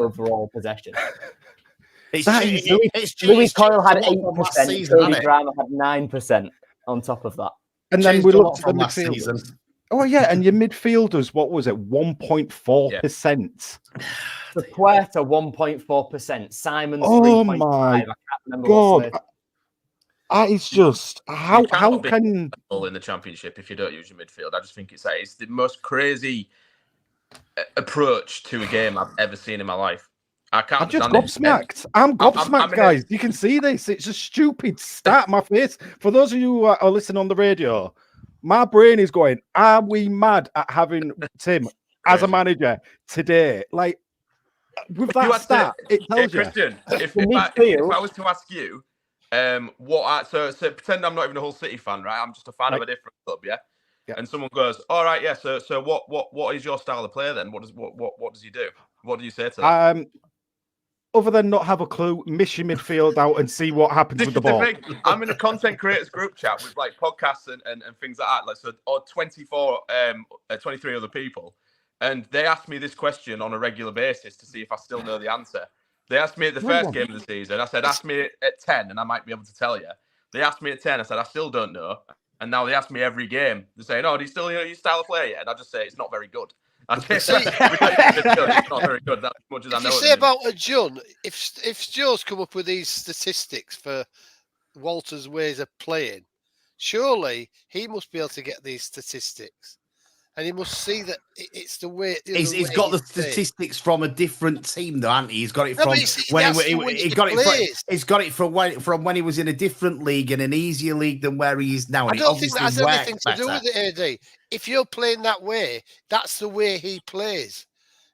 overall possession. Louis Coyle had 8%. Cody Grammer had 9% on top of that. And then we looked at the midfielders. Oh yeah, and your midfielders, what was it? 1.4%. The Puerta 1.4%. Simon's 3.5%. Oh I my can't remember God. It's just how can in the Championship if you don't use your midfield? I just think it's the most crazy approach to a game I've ever seen in my life. I'm just gobsmacked. I'm gobsmacked, guys. You can see this. It's a stupid stat. My face. For those of you who are listening on the radio, my brain is going, are we mad at having Tim as a manager today? Like, with that stat, it tells you. Christian, if I was to ask you, so pretend I'm not even a Hull City fan, right? I'm just a fan of a different club, yeah? And someone goes, all right, yeah, so what is your style of play then? What does he do? What do you say to that? Other than not have a clue, miss your midfield out and see what happens with the ball. I'm in a content creators group chat with like podcasts and things like that, or 23 other people. And they ask me this question on a regular basis to see if I still know the answer. They asked me at the first game of the season. I said, ask me at 10 and I might be able to tell you. They asked me at 10. I said, I still don't know. And now they ask me every game. They're saying, oh, do you still know your style of play yet? And I just say, it's not very good. It's not very good. That's as much as I know. You say about a John, if Joe's come up with these statistics for Walter's ways of playing, surely he must be able to get these statistics. And he must see that it's the way. He's got the statistics from a different team, though, hasn't he? He's got it from from when he was in a different league, in an easier league than where he is now. I don't think that has anything to do with it, AD. If you're playing that way, that's the way he plays.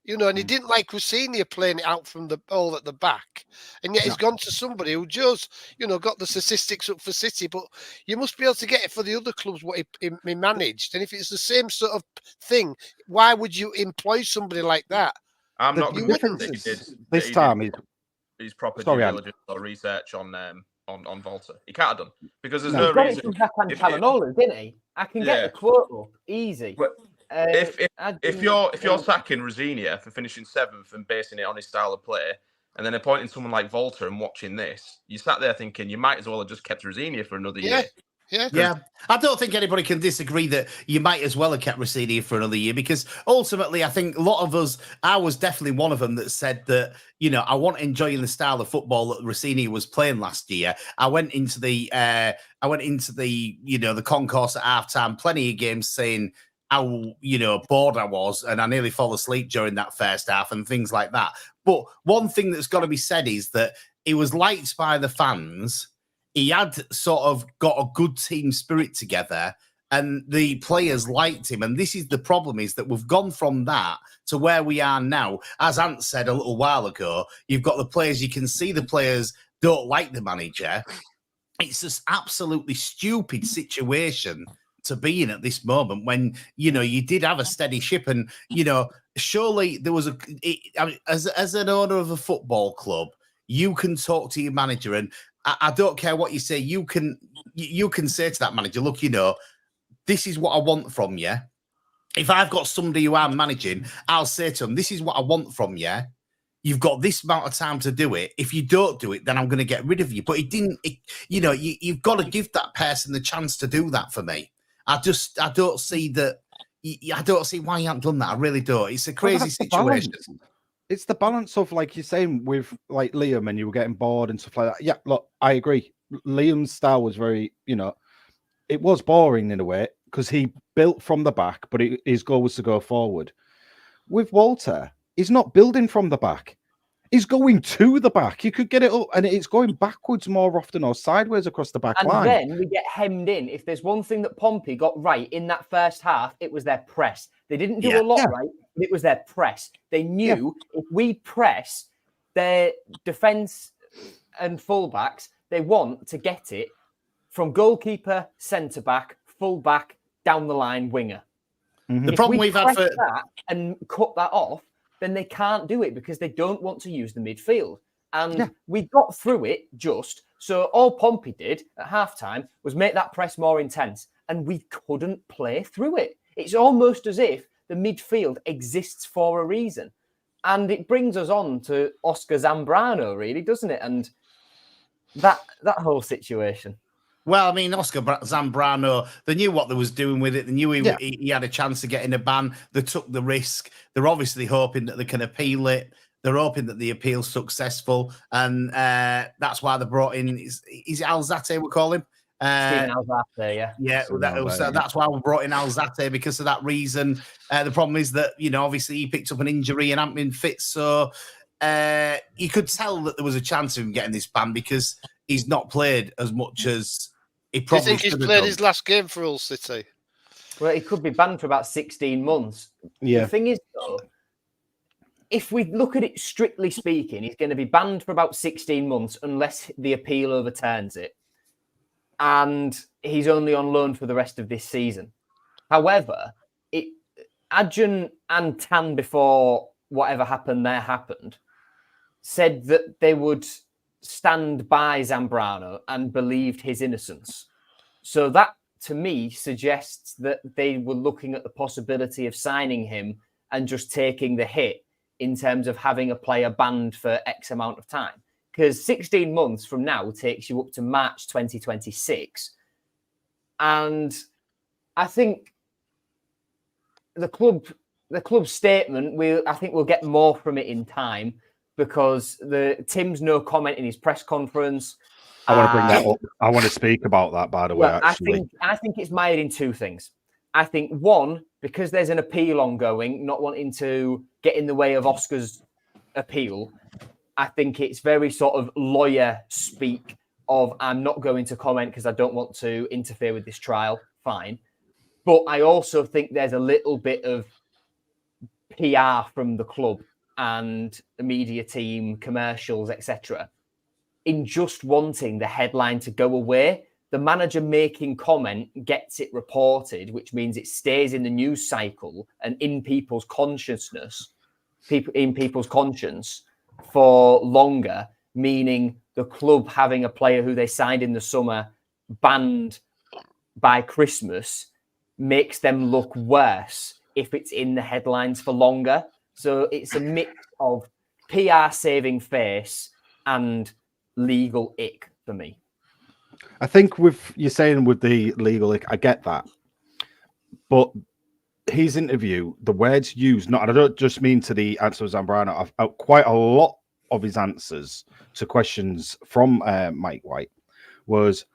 And he didn't like Rossini playing it out from the ball at the back. And yet he's gone to somebody who just, got the statistics up for City. But you must be able to get it for the other clubs what he managed. And if it's the same sort of thing, why would you employ somebody like that? I'm not the convinced difference that is this time he's proper due diligence or research on Volta. He can't have done because there's no got reason. It from Hakan Çalhanoğlu, didn't he? I can get the quote up easy. But if you're sacking Rosinia for finishing 7th and basing it on his style of play, and then appointing someone like Volta and watching this, you sat there thinking you might as well have just kept Rosinia for another year. Yeah. I don't think anybody can disagree that you might as well have kept Rossini for another year, because ultimately I think a lot of us, I was definitely one of them that said that, I wasn't enjoying the style of football that Rossini was playing last year. I went into the the concourse at halftime, plenty of games saying how, bored I was, and I nearly fell asleep during that first half and things like that. But one thing that's got to be said is that he was liked by the fans. He had sort of got a good team spirit together, and the players liked him. And this is the problem, is that we've gone from that to where we are now. As Ant said a little while ago, you've got the players, you can see the players don't like the manager. It's just absolutely stupid situation to be in at this moment when, you did have a steady ship, and, surely there was as an owner of a football club, you can talk to your manager, and I don't care what you say. You can say to that manager, look, this is what I want from you. If I've got somebody who I'm managing, I'll say to them, this is what I want from you. You've got this amount of time to do it. If you don't do it, then I'm going to get rid of you. But you've got to give that person the chance to do that for me. I don't see that. I don't see why you haven't done that. I really don't. It's a crazy situation. It's the balance of, like you're saying, with like Liam, and you were getting bored and stuff like that. Yeah, look, I agree. Liam's style was very, it was boring in a way because he built from the back, but his goal was to go forward. With Walter, he's not building from the back. He's going to the back. You could get it up, and it's going backwards more often or sideways across the back line. And then we get hemmed in. If there's one thing that Pompey got right in that first half, it was their press. They didn't do a lot right, but it was their press. They knew if we press their defence and fullbacks, they want to get it from goalkeeper, centre-back, full-back, down the line, winger. Mm-hmm. The problem we've had for that and cut that off, then they can't do it because they don't want to use the midfield. And we got through it just. So all Pompey did at halftime was make that press more intense, and we couldn't play through it. It's almost as if the midfield exists for a reason. And it brings us on to Oscar Zambrano, really, doesn't it? And that whole situation. Well, I mean, Oscar Zambrano, they knew what they was doing with it. They knew he had a chance of getting a ban. They took the risk. They're obviously hoping that they can appeal it. They're hoping that the appeal's successful. And that's why they brought in, is it Alzate, we call him? Steven Alzate, that's why we brought in Alzate, because of that reason. The problem is that, obviously he picked up an injury and hadn't been fit. So you could tell that there was a chance of him getting this ban because he's not played as much as he probably Do you think he's played his last game for Hull City? Well, he could be banned for about 16 months. Yeah. The thing is, though, if we look at it strictly speaking, he's going to be banned for about 16 months unless the appeal overturns it. And he's only on loan for the rest of this season. However, Adjan and Tan, before whatever happened there happened, said that they would stand by Zambrano and believed his innocence. So that, to me, suggests that they were looking at the possibility of signing him and just taking the hit in terms of having a player banned for X amount of time. Because 16 months from now takes you up to March 2026. And I think the club the club's statement, I think we'll get more from it in time because Tim's no comment in his press conference. I want to bring that up. I want to speak about that, by the way, actually. I think it's mired in two things. I think, one, because there's an appeal ongoing, not wanting to get in the way of Oscar's appeal, I think it's very sort of lawyer speak of, I'm not going to comment because I don't want to interfere with this trial. Fine. But I also think there's a little bit of PR from the club and the media team, commercials, etc., in just wanting the headline to go away. The manager making comment gets it reported, which means it stays in the news cycle and in people's consciousness, in people's conscience for longer, meaning the club having a player who they signed in the summer banned by Christmas makes them look worse if it's in the headlines for longer. So it's a mix of PR saving face and legal ick for me. I think you're saying with the legal ick, I get that. But his interview, the words used, and I don't just mean to the answer of Zambrano, quite a lot of his answers to questions from Mike White was,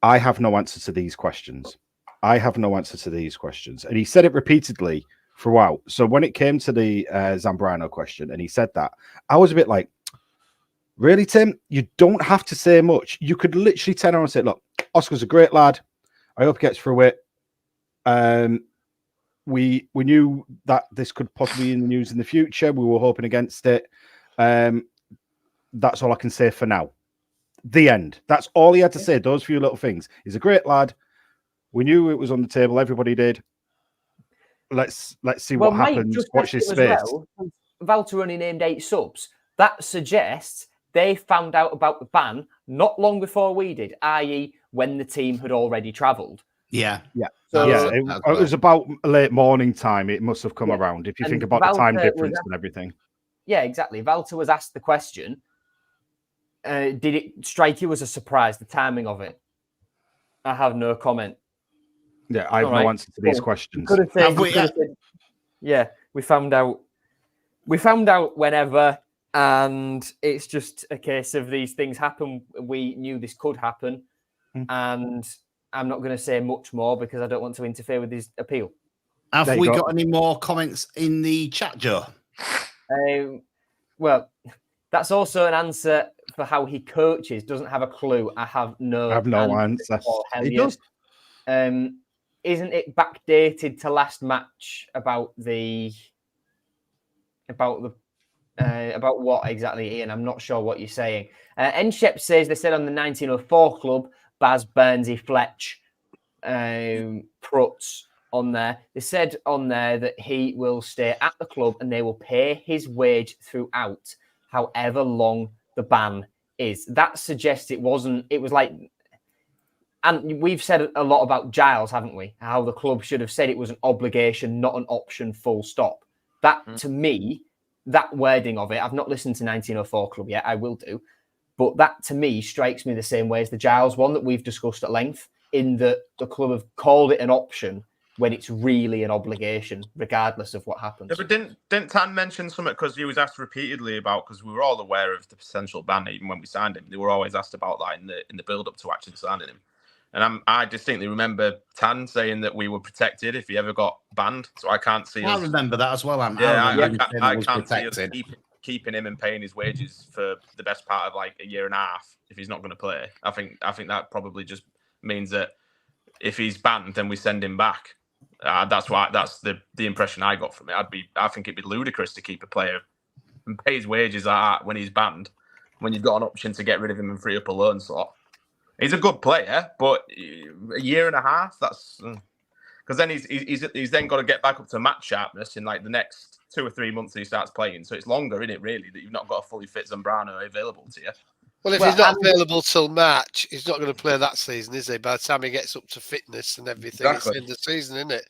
I have no answer to these questions. I have no answer to these questions. And he said it repeatedly throughout. So when it came to the Zambrano question, and he said that, I was a bit like, really, Tim? You don't have to say much. You could literally turn around and say, look, Oscar's a great lad. I hope he gets through it. We knew that this could possibly be in the news in the future. We were hoping against it. That's all I can say for now. The end. That's all he had to say. Those few little things. He's a great lad. We knew it was on the table. Everybody did. Let's see what happens. Watch this space. Valter only named 8 subs. That suggests they found out about the ban not long before we did, i.e. when the team had already travelled. Yeah. So, it was about late morning time. It must have come around. If you think about the time difference and everything. Yeah, exactly. Valter was asked the question. Did it strike you as a surprise, the timing of it? I have no comment. Yeah, I have no answer to these questions. Yeah, we found out whenever, and it's just a case of these things happen. We knew this could happen, and I'm not going to say much more because I don't want to interfere with his appeal. Have we got any more comments in the chat, Joe? Well, that's also an answer for how he coaches. Doesn't have a clue. I have no answer. He does. Isn't it backdated to last match about what exactly, Ian? I'm not sure what you're saying. Enshep says they said on the 1904 club, Baz, Burnsy, Fletch, Prutz on there. They said on there that he will stay at the club and they will pay his wage throughout, however long the ban is. That suggests it was like, and we've said a lot about Giles, haven't we? How the club should have said it was an obligation, not an option, full stop. That, to me, that wording of it, I've not listened to 1904 Club yet, I will do, but that, to me, strikes me the same way as the Giles one that we've discussed at length, in that the club have called it an option when it's really an obligation, regardless of what happens. Yeah, but didn't Tan mention something, because he was asked repeatedly about, because we were all aware of the potential ban even when we signed him. They were always asked about that in the build-up to actually signing him. And I distinctly remember Tan saying that we were protected if he ever got banned. So I can't see. I remember that as well. I can't see us keeping him and paying his wages for the best part of like a year and a half if he's not going to play. I think that probably just means that if he's banned, then we send him back. That's the impression I got from it. I think it'd be ludicrous to keep a player and pay his wages when he's banned, when you've got an option to get rid of him and free up a loan slot. He's a good player, but a year and a half, that's because then he's then got to get back up to match sharpness in like the next 2 or 3 months that he starts playing. So it's longer, isn't it, really, that you've not got a fully fit Zambrano available to you. Well, if he's not available till March, he's not going to play that season, is he? By the time he gets up to fitness and everything, It's in the season, isn't it?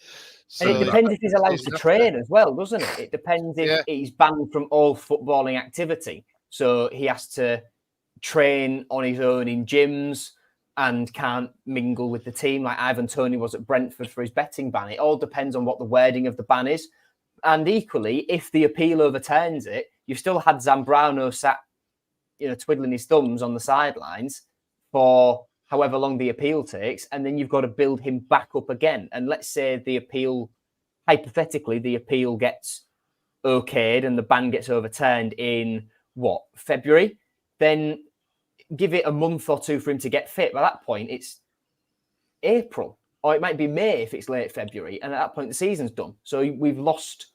So, and it depends if he's allowed to train as well, doesn't it? It depends if he's banned from all footballing activity. So he has to train on his own in gyms and can't mingle with the team like Ivan Toney was at Brentford for his betting ban. It all depends on what the wording of the ban is. And equally, if the appeal overturns it, you still had Zambrano sat, twiddling his thumbs on the sidelines for however long the appeal takes, and then you've got to build him back up again. And let's say the appeal, hypothetically, the appeal gets okayed and the ban gets overturned in February, then give it a month or two for him to get fit. By that point, it's April, or it might be May if it's late February, and at that point the season's done. So we've lost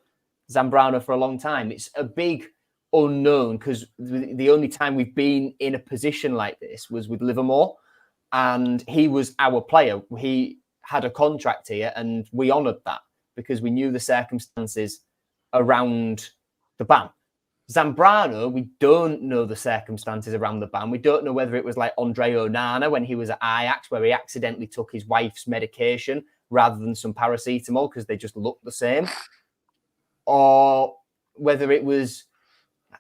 Zambrano for a long time. It's a big unknown, because the only time we've been in a position like this was with Livermore, and he was our player. He had a contract here, and we honoured that because we knew the circumstances around the ban. Zambrano, we don't know the circumstances around the ban. We don't know whether it was like Andre Onana when he was at Ajax, where he accidentally took his wife's medication rather than some paracetamol because they just looked the same, or whether it was,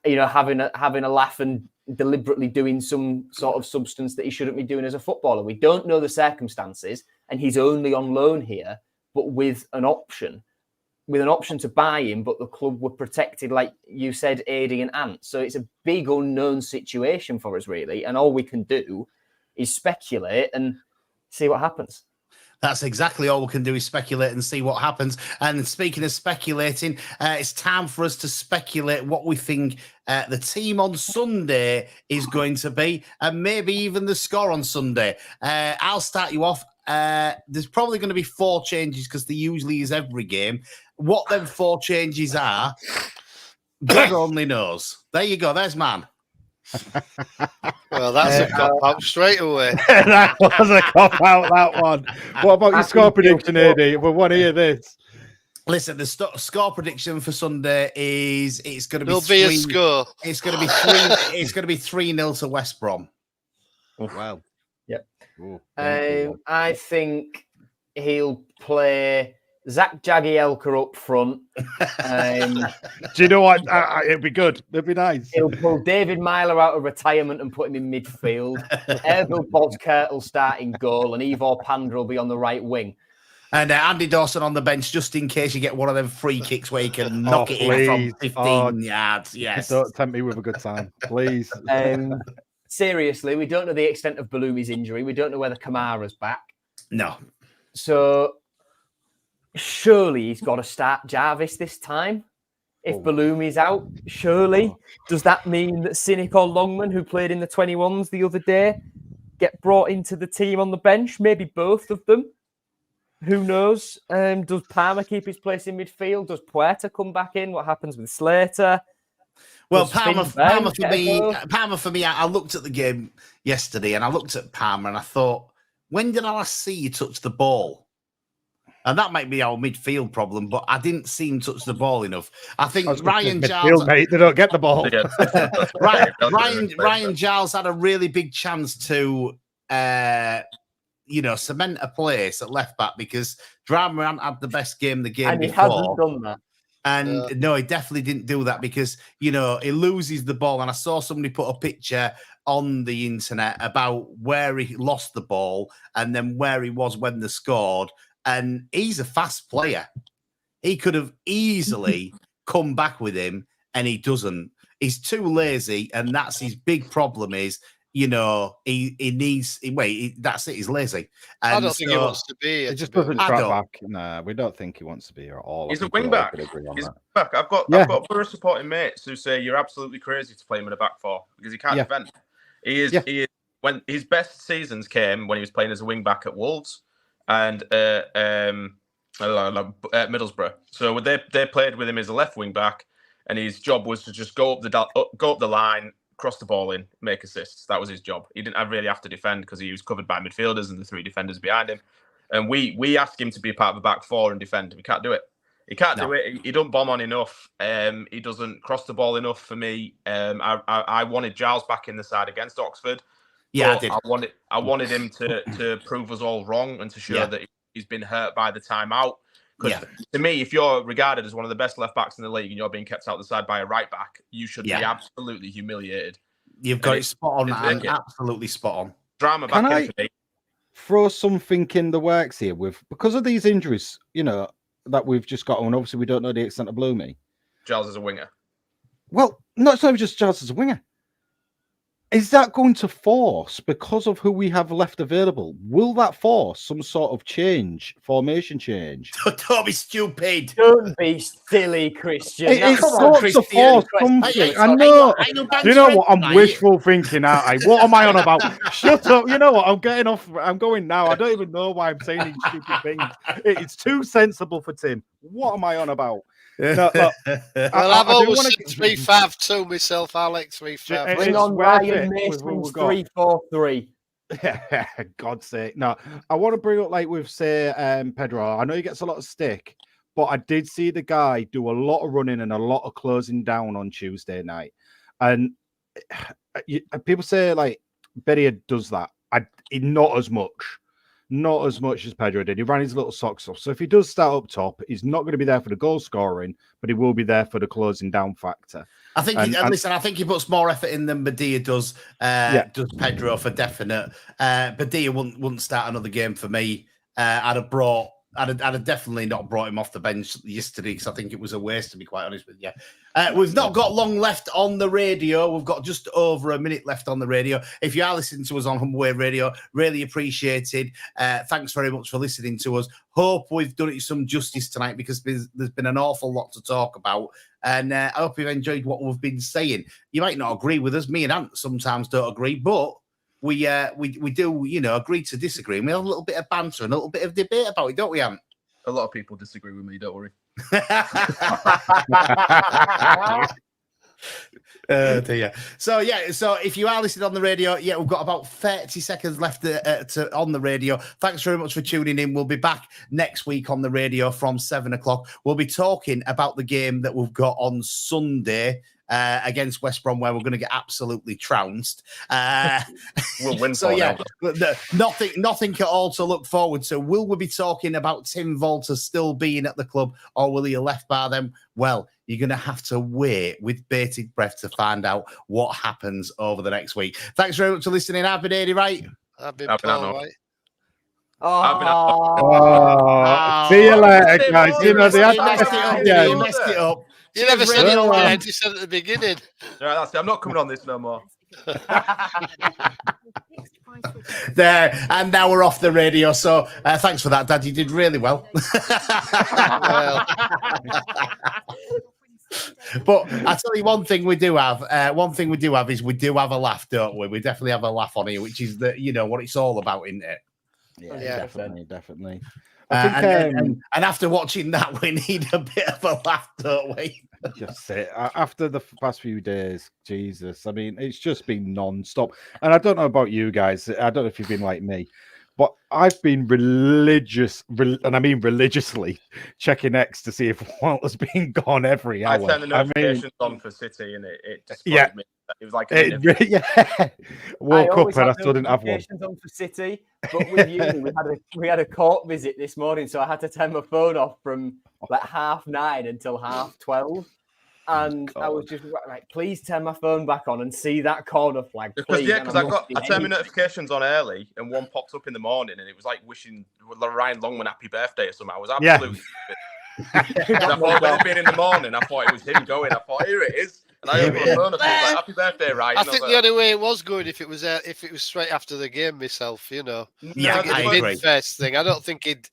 having a laugh and deliberately doing some sort of substance that he shouldn't be doing as a footballer. We don't know the circumstances, and he's only on loan here, but with an option to buy him, but the club were protected, like you said, AD and Ant. So it's a big unknown situation for us, really. And all we can do is speculate and see what happens. That's exactly all we can do, is speculate and see what happens. And speaking of speculating, it's time for us to speculate what we think the team on Sunday is going to be, and maybe even the score on Sunday. I'll start you off. There's probably going to be 4 changes, because there usually is every game. What them 4 changes are, God only knows. There you go. There's man. Well, that's a cop-out straight away. That was a cop-out, that one. What about your score prediction, AD? We want to hear this. Listen, the score prediction for Sunday is it's going to be There'll be a score. It's going to be 3-0 to West Brom. Wow. Yep. I think he'll play Zach Jagielka up front. Do you know what? It'd be good. It'd be nice. He'll pull David Myler out of retirement and put him in midfield. Erbil Bozkurt will start in goal, and Ivor Pandra will be on the right wing. And Andy Dawson on the bench, just in case you get one of them free kicks where you can knock it in from 15 yards. Yes. Don't tempt me with a good time, please. Seriously, we don't know the extent of Balumi's injury. We don't know whether Kamara's back. No. So surely he's got to start Jarvis this time. If Balumi's out, surely. Does that mean that Cynic or Longman, who played in the 21s the other day, get brought into the team on the bench? Maybe both of them. Who knows? Does Palmer keep his place in midfield? Does Puerta come back in? What happens with Slater? Well, Palmer for me, I looked at the game yesterday and I looked at Palmer and I thought, when did I last see you touch the ball? And that might be our midfield problem, but I didn't see him touch the ball enough. I think Ryan Giles, mate, they don't get the ball. Ryan Giles had a really big chance to, cement a place at left back, because Drama hadn't had the best game the game and before. He hasn't done that. And no, he definitely didn't do that, because, he loses the ball. And I saw somebody put a picture on the internet about where he lost the ball and then where he was when they scored. And he's a fast player. He could have easily come back with him, and he doesn't. He's too lazy, and that's his big problem is, he needs... that's it, he's lazy. And I don't think he wants to be. He just doesn't track back. No, we don't think he wants to be here at all. He's a wing back. He's back. I've got pure supporting mates who say you're absolutely crazy to play him in a back four because he can't defend. He is when his best seasons came when he was playing as a wing back at Wolves and Middlesbrough. So they played with him as a left wing back, and his job was to just go up the line, cross the ball in, make assists. That was his job. He didn't really have to defend because he was covered by midfielders and the 3 defenders behind him. And we asked him to be part of a back four and defend. He can't do it. He can't do it. He don't bomb on enough. He doesn't cross the ball enough for me. I wanted Giles back in the side against Oxford. Yeah, I did. I wanted him to prove us all wrong and to show that he's been hurt by the timeout. Because to me, if you're regarded as one of the best left backs in the league and you're being kept out the side by a right back, you should be absolutely humiliated. You've got it spot on, man. Absolutely spot on. Drama back in for me. Throw something in the works here because of these injuries, that we've just got on? Obviously, we don't know the extent of Bloomy. Giles is a winger. Well, no, it's not just Giles as a winger. Is that going to force, because of who we have left available, will that force some sort of formation change? Don't be stupid. Don't be silly, Christian. It's Come on, got to Christian. force something. I know. Do you know what? I'm wishful thinking, aren't I? What am I on about? Shut up. You know what? I'm getting off. I'm going now. I don't even know why I'm saying these stupid things. It's too sensible for Tim. What am I on about? No, look, well, I've always said 3-5-2 myself, Alex. 3-5. Bring on Ryan Mason's 3-4-3. God's sake. No, I want to bring up, like with, say, Pedro. I know he gets a lot of stick, but I did see the guy do a lot of running and a lot of closing down on Tuesday night. And people say, like, Beria does that. Not as much. Not as much as Pedro did. He ran his little socks off. So if he does start up top, he's not going to be there for the goal scoring, but he will be there for the closing down factor. I think. Listen, I think he puts more effort in than Badia does. Does Pedro for definite. Badia wouldn't start another game for me. I'd have definitely not brought him off the bench yesterday because I think it was a waste, to be quite honest with you. We've not got long left on the radio. We've got just over a minute left on the radio. If you are listening to us on Humber Wave Radio, really appreciated. Thanks very much for listening to us. Hope we've done it some justice tonight because there's been an awful lot to talk about. And I hope you've enjoyed what we've been saying. You might not agree with us. Me and Ant sometimes don't agree, but we do, agree to disagree. And we have a little bit of banter and a little bit of debate about it, don't we, Ant? A lot of people disagree with me, don't worry. Dear. So if you are listening on the radio, we've got about 30 seconds left on the radio. Thanks very much for tuning in. We'll be back next week on the radio from 7:00. We'll be talking about the game that we've got on Sunday against West Brom, where we're going to get absolutely trounced. We'll win. So nothing at all to look forward to. Will we be talking about Tim Volter still being at the club, or will he have left by then? Well, you're going to have to wait with bated breath to find out what happens over the next week. Thanks very much for listening. I've been Eddie Wright. I've been Paul White. See you later, guys. You messed it up. You never said it all. I just said at the beginning. Right, that's it. I'm not coming on this no more. There, and now we're off the radio. So thanks for that, Dad. You did really well. But I tell you one thing we do have. Is we do have a laugh, don't we? We definitely have a laugh on here, which is what it's all about, isn't it? Yeah, definitely. And after watching that, we need a bit of a laugh, don't we? Just it. After the past few days, Jesus. I mean, it's just been non-stop. And I don't know about you guys. I don't know if you've been like me, but I've been religiously checking X to see if Walter's been gone every hour. I turned the notifications on for City, and it just me. It was like woke up and I still didn't have one. On for City, but with you, we had a court visit this morning, so I had to turn my phone off from like 9:30 until 12:30. And I was just like, please turn my phone back on and see that corner flag. Because I turned my notifications on early, and one popped up in the morning, and it was like wishing Ryan Longman happy birthday or something. I was absolutely I thought it had been in the morning. I thought it was him going. I thought, here it is. And I opened my phone and I was like, happy birthday, Ryan. I think the only way it was good if it was straight after the game myself, Yeah, I agree. First thing. I don't think he'd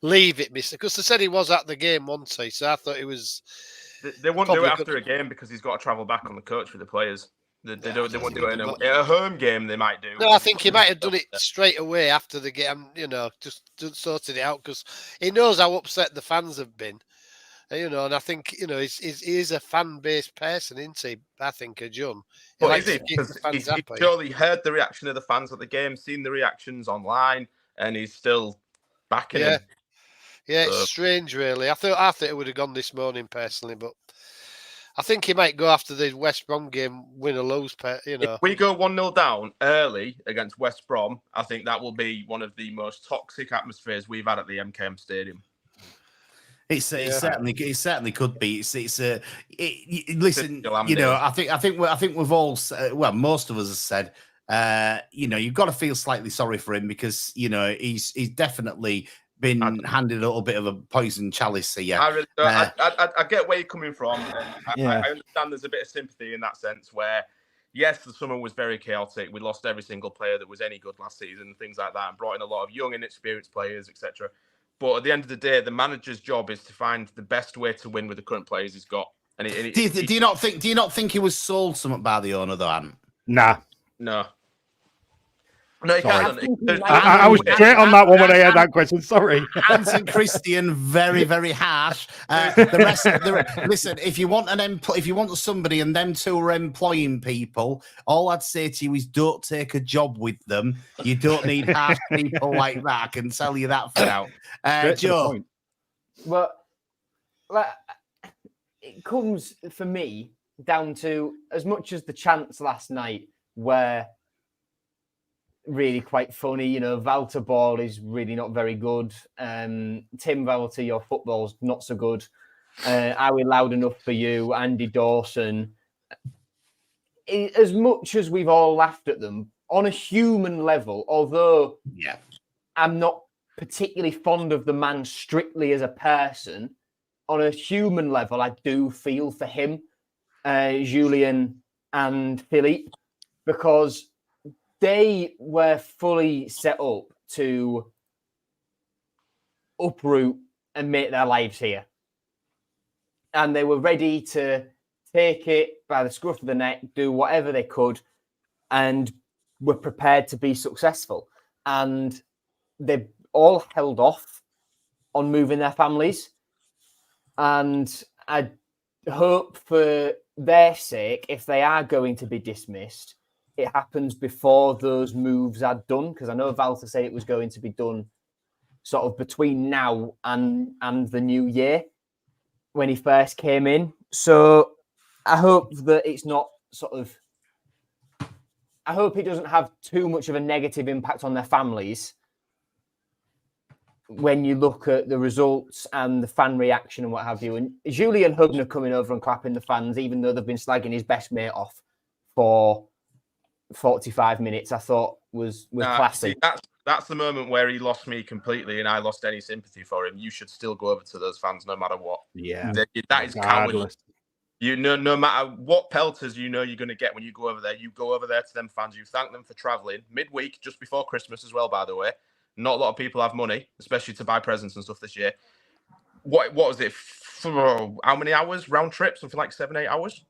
leave it, because they said he was at the game, wasn't he? So I thought it was. They wouldn't do it after a game because he's got to travel back on the coach with the players. They won't do it in a home game. They might do. No, I think he might have done it straight away after the game. Just sorted it out because he knows how upset the fans have been. And I think he is a fan-based person, isn't he? I think John. But is it? Because he's surely heard the reaction of the fans at the game, seen the reactions online, and he's still backing him. Yeah, it's strange, really. I thought it would have gone this morning, personally, but I think he might go after the West Brom game, win or lose. If we go 1-0 down early against West Brom, I think that will be one of the most toxic atmospheres we've had at the McCann Stadium. It certainly could be. Listen, I think we've all, most of us have said, you've got to feel slightly sorry for him because he's definitely been handed a little bit of a poison chalice here. I really don't. I get where you're coming from. And I understand there's a bit of sympathy in that sense where, yes, the summer was very chaotic. We lost every single player that was any good last season and things like that, and brought in a lot of young, inexperienced players, etc. But at the end of the day, the manager's job is to find the best way to win with the current players he's got. And do you not think he was sold something by the owner though, Ant? Nah. No. No, he can't. I was straight on that one when I heard that question. Sorry. Ant and Christian, very, very harsh. Listen, if you want somebody and them two are employing people, all I'd say to you is don't take a job with them. You don't need harsh people like that. I can tell you that for now. Joe. Well, it comes for me down to as much as the chants last night were really quite funny. You know, Walter Ball is really not very good. Tim Walter, your football's not so good. Are we loud enough for you? Andy Dawson. As much as we've all laughed at them, on a human level, although I'm not particularly fond of the man strictly as a person, on a human level, I do feel for him, Julian and Philippe, because they were fully set up to uproot and make their lives here. And they were ready to take it by the scruff of the neck, do whatever they could, and were prepared to be successful. And they all held off on moving their families. And I hope for their sake, if they are going to be dismissed, it happens before those moves are done, because I know Walter said it was going to be done sort of between now and the new year when he first came in. So I hope that it's not I hope it doesn't have too much of a negative impact on their families when you look at the results and the fan reaction and what have you. And Julian Hubner coming over and clapping the fans, even though they've been slagging his best mate off for 45 minutes, I thought was classy. See, that's the moment where he lost me completely and I lost any sympathy for him. You should still go over to those fans no matter what. Yeah. That is cowardly. You know, no matter what pelters you know you're going to get when you go over there, you go over there to them fans. You thank them for travelling midweek, just before Christmas as well, by the way. Not a lot of people have money, especially to buy presents and stuff this year. What was it? How many hours round trip? Something like 7-8 hours?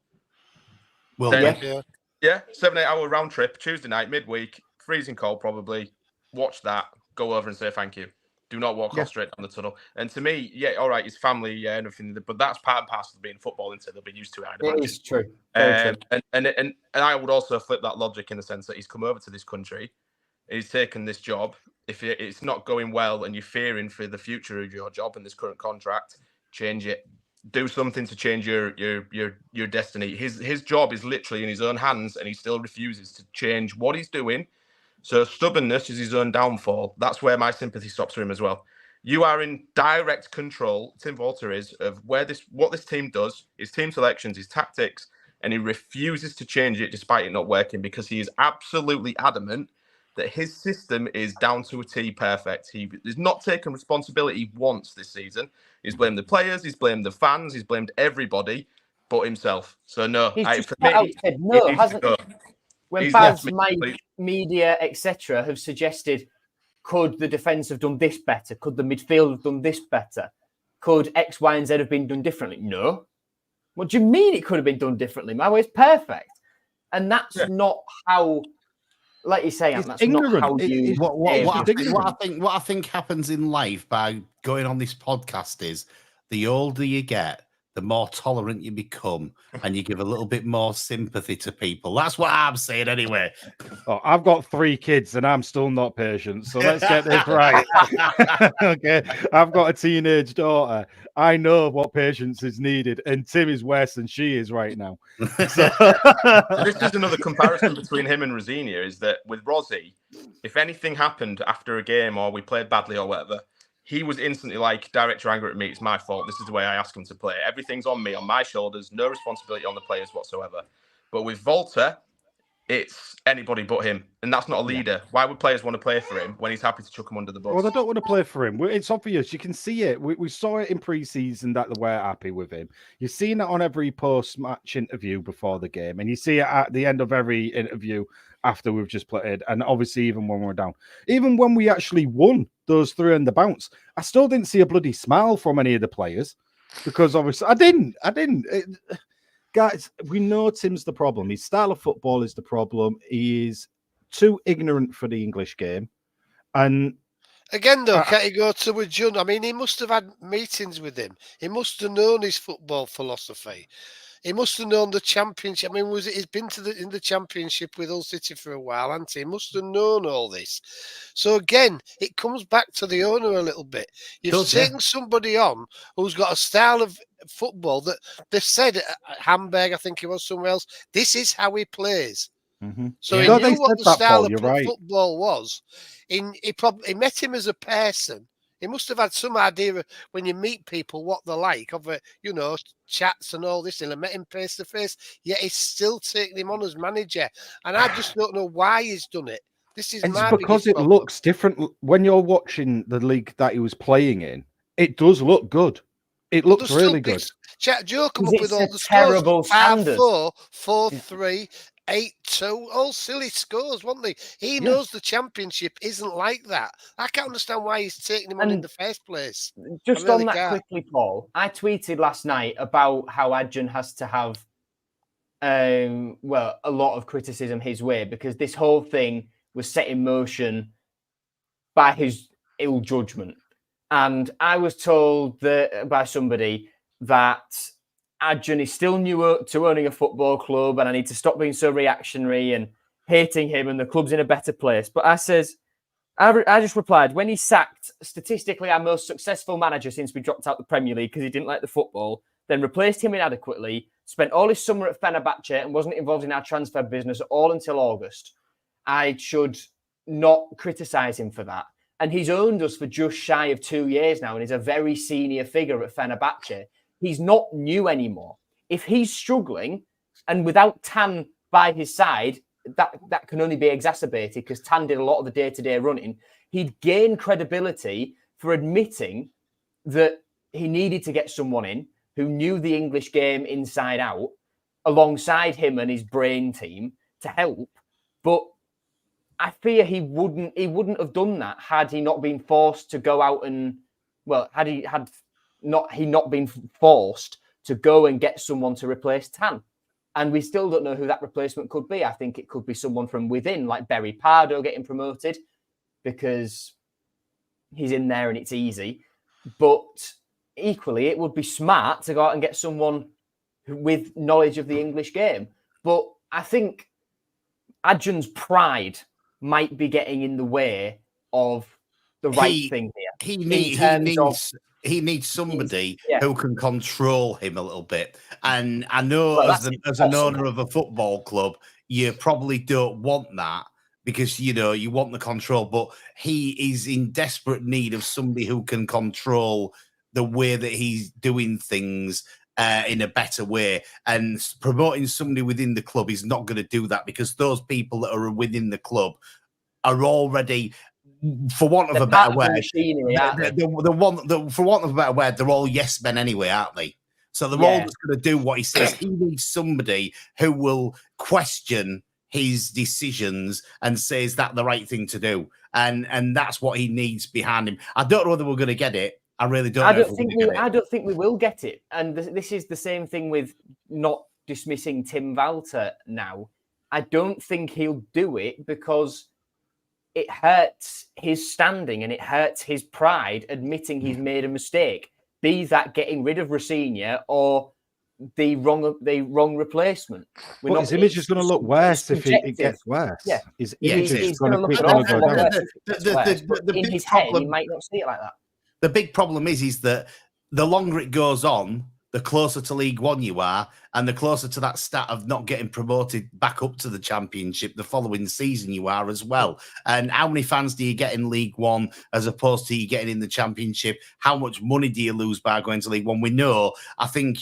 Well, then, yeah, 7-8 hour round trip, Tuesday night, midweek, freezing cold probably. Watch that, go over and say thank you. Do not walk off straight down the tunnel. And to me, all right, his family, and everything, but that's part and parcel of being football until they'll be used to it. It is true. True. And I would also flip that logic in the sense that he's come over to this country, he's taken this job. If it's not going well and you're fearing for the future of your job and this current contract, change it. Do something to change your destiny. His job is literally in his own hands, and he still refuses to change what he's doing. So stubbornness is his own downfall. That's where my sympathy stops for him as well. You are in direct control, Tim Walter is, of what this team does, his team selections, his tactics, and he refuses to change it despite it not working, because he is absolutely adamant that his system is down to a T perfect. He is not taken responsibility once this season. He's blamed the players, he's blamed the fans, he's blamed everybody but himself. So no, hasn't he? When Baz, Mike, media, etc. have suggested, could the defence have done this better? Could the midfield have done this better? Could X, Y, and Z have been done differently? No. What do you mean it could have been done differently? My way is perfect. And that's not how, like you say, that's ignorant. Not how you... What I think happens in life by going on this podcast is the older you get, the more tolerant you become, and you give a little bit more sympathy to people. That's what I'm saying anyway. Oh, I've got 3 kids and I'm still not patient. So let's get this right. Okay. I've got a teenage daughter. I know what patience is needed, and Tim is worse than she is right now. So this is another comparison between him and Rosinia, is that with Rossi, if anything happened after a game or we played badly or whatever, he was instantly like, direct your anger at me, it's my fault. This is the way I ask him to play. Everything's on me, on my shoulders, no responsibility on the players whatsoever. But with Walter, it's anybody but him. And that's not a leader. Yeah. Why would players want to play for him when he's happy to chuck them under the bus? Well, they don't want to play for him. It's obvious. You can see it. We saw it in pre-season that they were happy with him. You've seen it on every post-match interview before the game, and you see it at the end of every interview after we've just played, and obviously even when we're down. Even when we actually won those 3 on the bounce, I still didn't see a bloody smile from any of the players, because obviously I didn't. Guys, we know Tim's the problem. His style of football is the problem. He is too ignorant for the English game. And again, though, can't he go to a Jun? I mean, he must have had meetings with him. He must have known his football philosophy. He must have known the championship. I mean, he's been in the championship with Hull City for a while, hasn't he? He must have known all this. So again, it comes back to the owner a little bit. You've taken somebody on who's got a style of football that they've said at Hamburg, I think it was somewhere else, this is how he plays. Mm-hmm. So he knew what the style of football was. He met him as a person. He must have had some idea of, when you meet people, what they're like, of chats and all this. And I met him face to face. Yet he's still taking him on as manager, and I just don't know why he's done it. This is because it looks different when you're watching the league that he was playing in. It does look good. It looks really good. Joe come up with all the terrible scores. 5-4, 4-3. 8-2, all silly scores, weren't they? He knows the championship isn't like that. I can't understand why he's taking him on in the first place. Just on that quickly, Paul, I tweeted last night about how Adjan has to have, a lot of criticism his way, because this whole thing was set in motion by his ill judgment. And I was told by somebody that Adjan is still new to owning a football club, and I need to stop being so reactionary and hating him, and the club's in a better place. But I just replied, when he sacked statistically our most successful manager since we dropped out the Premier League because he didn't like the football, then replaced him inadequately, spent all his summer at Fenerbahce and wasn't involved in our transfer business at all until August, I should not criticise him for that. And he's owned us for just shy of 2 years now, and he's a very senior figure at Fenerbahce. He's not new anymore. If he's struggling, and without Tan by his side, that can only be exacerbated because Tan did a lot of the day-to-day running. He'd gain credibility for admitting that he needed to get someone in who knew the English game inside out, alongside him and his brain team to help. But I fear he wouldn't have done that had he not been forced to go out and, had he not been forced to go and get someone to replace Tan. And we still don't know who that replacement could be. I think it could be someone from within, like Berry Pardo getting promoted, because he's in there and it's easy. But equally, it would be smart to go out and get someone with knowledge of the English game. But I think Adjan's pride might be getting in the way of the right thing here. He needs somebody who can control him a little bit. And I know as an owner of a football club, you probably don't want that because, you want the control. But he is in desperate need of somebody who can control the way that he's doing things in a better way. And promoting somebody within the club is not going to do that because those people that are within the club are already... For want of a better word, they're all yes men anyway, aren't they? So they're all just going to do what he says. He needs somebody who will question his decisions and say, is that the right thing to do? And that's what he needs behind him. I don't know whether we're going to get it. I really don't. I don't think we will get it. And this is the same thing with not dismissing Tim Walter now. I don't think he'll do it because it hurts his standing and it hurts his pride admitting he's made a mistake, be that getting rid of Rosenior or the wrong replacement. His image is going to look worse if it gets worse. Yeah, his image is going to look go down. In his head, he might not see it like that. The big problem is that the longer it goes on, the closer to League One you are, and the closer to that stat of not getting promoted back up to the Championship the following season you are as well. And how many fans do you get in League One as opposed to you getting in the Championship? How much money do you lose by going to League One? We know, I think,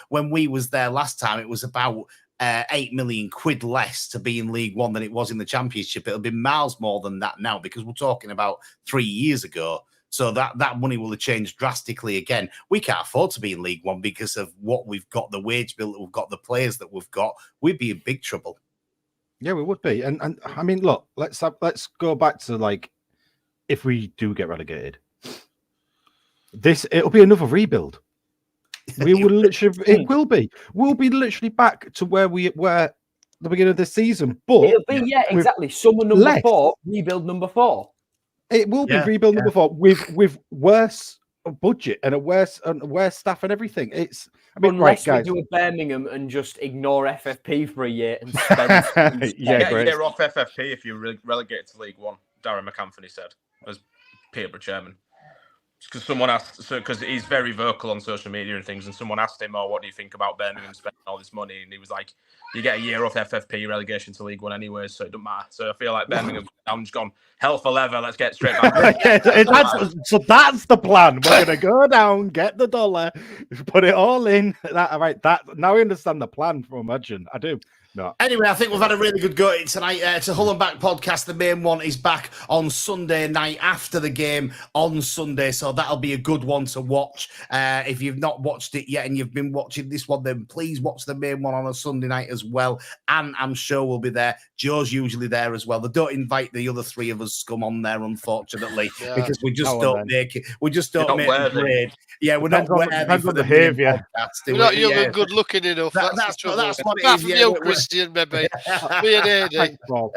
when we was there last time, it was about £8 million less to be in League One than it was in the Championship. It'll be miles more than that now because we're talking about 3 years ago. So that money will have changed drastically again. We can't afford to be in League One because of what we've got, the wage bill that we've got, the players that we've got. We'd be in big trouble. Yeah, we would be. And I mean, look, let's go back to like if we do get relegated. It'll be another rebuild. We will literally, it will be. We'll be literally back to where we were at the beginning of the season. But it'll be, yeah, exactly. Summer number 4, rebuild number 4. It will be rebuild number 4 with worse budget and a worse staff and everything. It's unless we do a Birmingham and just ignore FFP for a year and spend get a year off FFP if you relegate to League One. Darren McAnthony said as Peterborough chairman. Because someone asked, because he's very vocal on social media and things, and someone asked him, "Oh, what do you think about Birmingham spending all this money?" And he was like, "You get a year off FFP relegation to League One anyways, so it doesn't matter." So I feel like Birmingham just gone hell for leather. Let's get straight back. So that's the plan. We're gonna go down, get the dollar, put it all in. That now I understand the plan from Imagine. I do. No. Anyway, I think we've had a really good go at it tonight. It's a Hull and Back podcast. The main one is back on Sunday night after the game on Sunday, so that'll be a good one to watch. If you've not watched it yet and you've been watching this one, then please watch the main one on a Sunday night as well. And I'm sure we'll be there. Joe's usually there as well. They don't invite the other 3 of us scum on there, unfortunately, because we just don't make it. We just don't make the grade. Yeah, we're not worthy for the behavior. We're not young and good looking enough. That's what it is. Yeah, Christian, maybe. Thanks, Paul.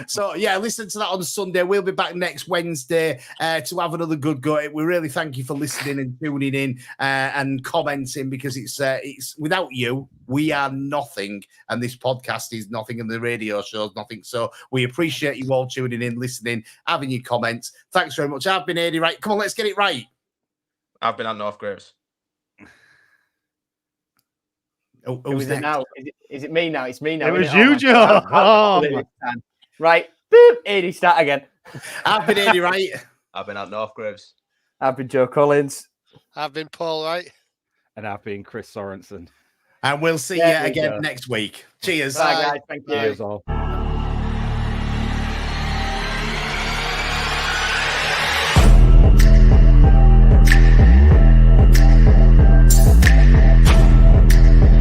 So, yeah, listen to that on Sunday. We'll be back next Wednesday to have another good go. We really thank you for listening and tuning in and commenting, because it's without you, we are nothing, and this podcast is nothing, and the radio show is nothing. So we appreciate you all tuning in, listening, having your comments. Thanks very much. I've been Eddie Wright. Come on, let's get it right. I've been at North Graves. Who's it now? Is it me now? It's me now. It was you, Joe. Right. Boop. Eddie, start again. I've been Eddie Wright. I've been at North Graves. I've been Joe Collins. I've been Paul Wright. And I've been Chris Sorensen. And we'll see you again next week. Cheers. Bye, guys. Thank you. Cheers all.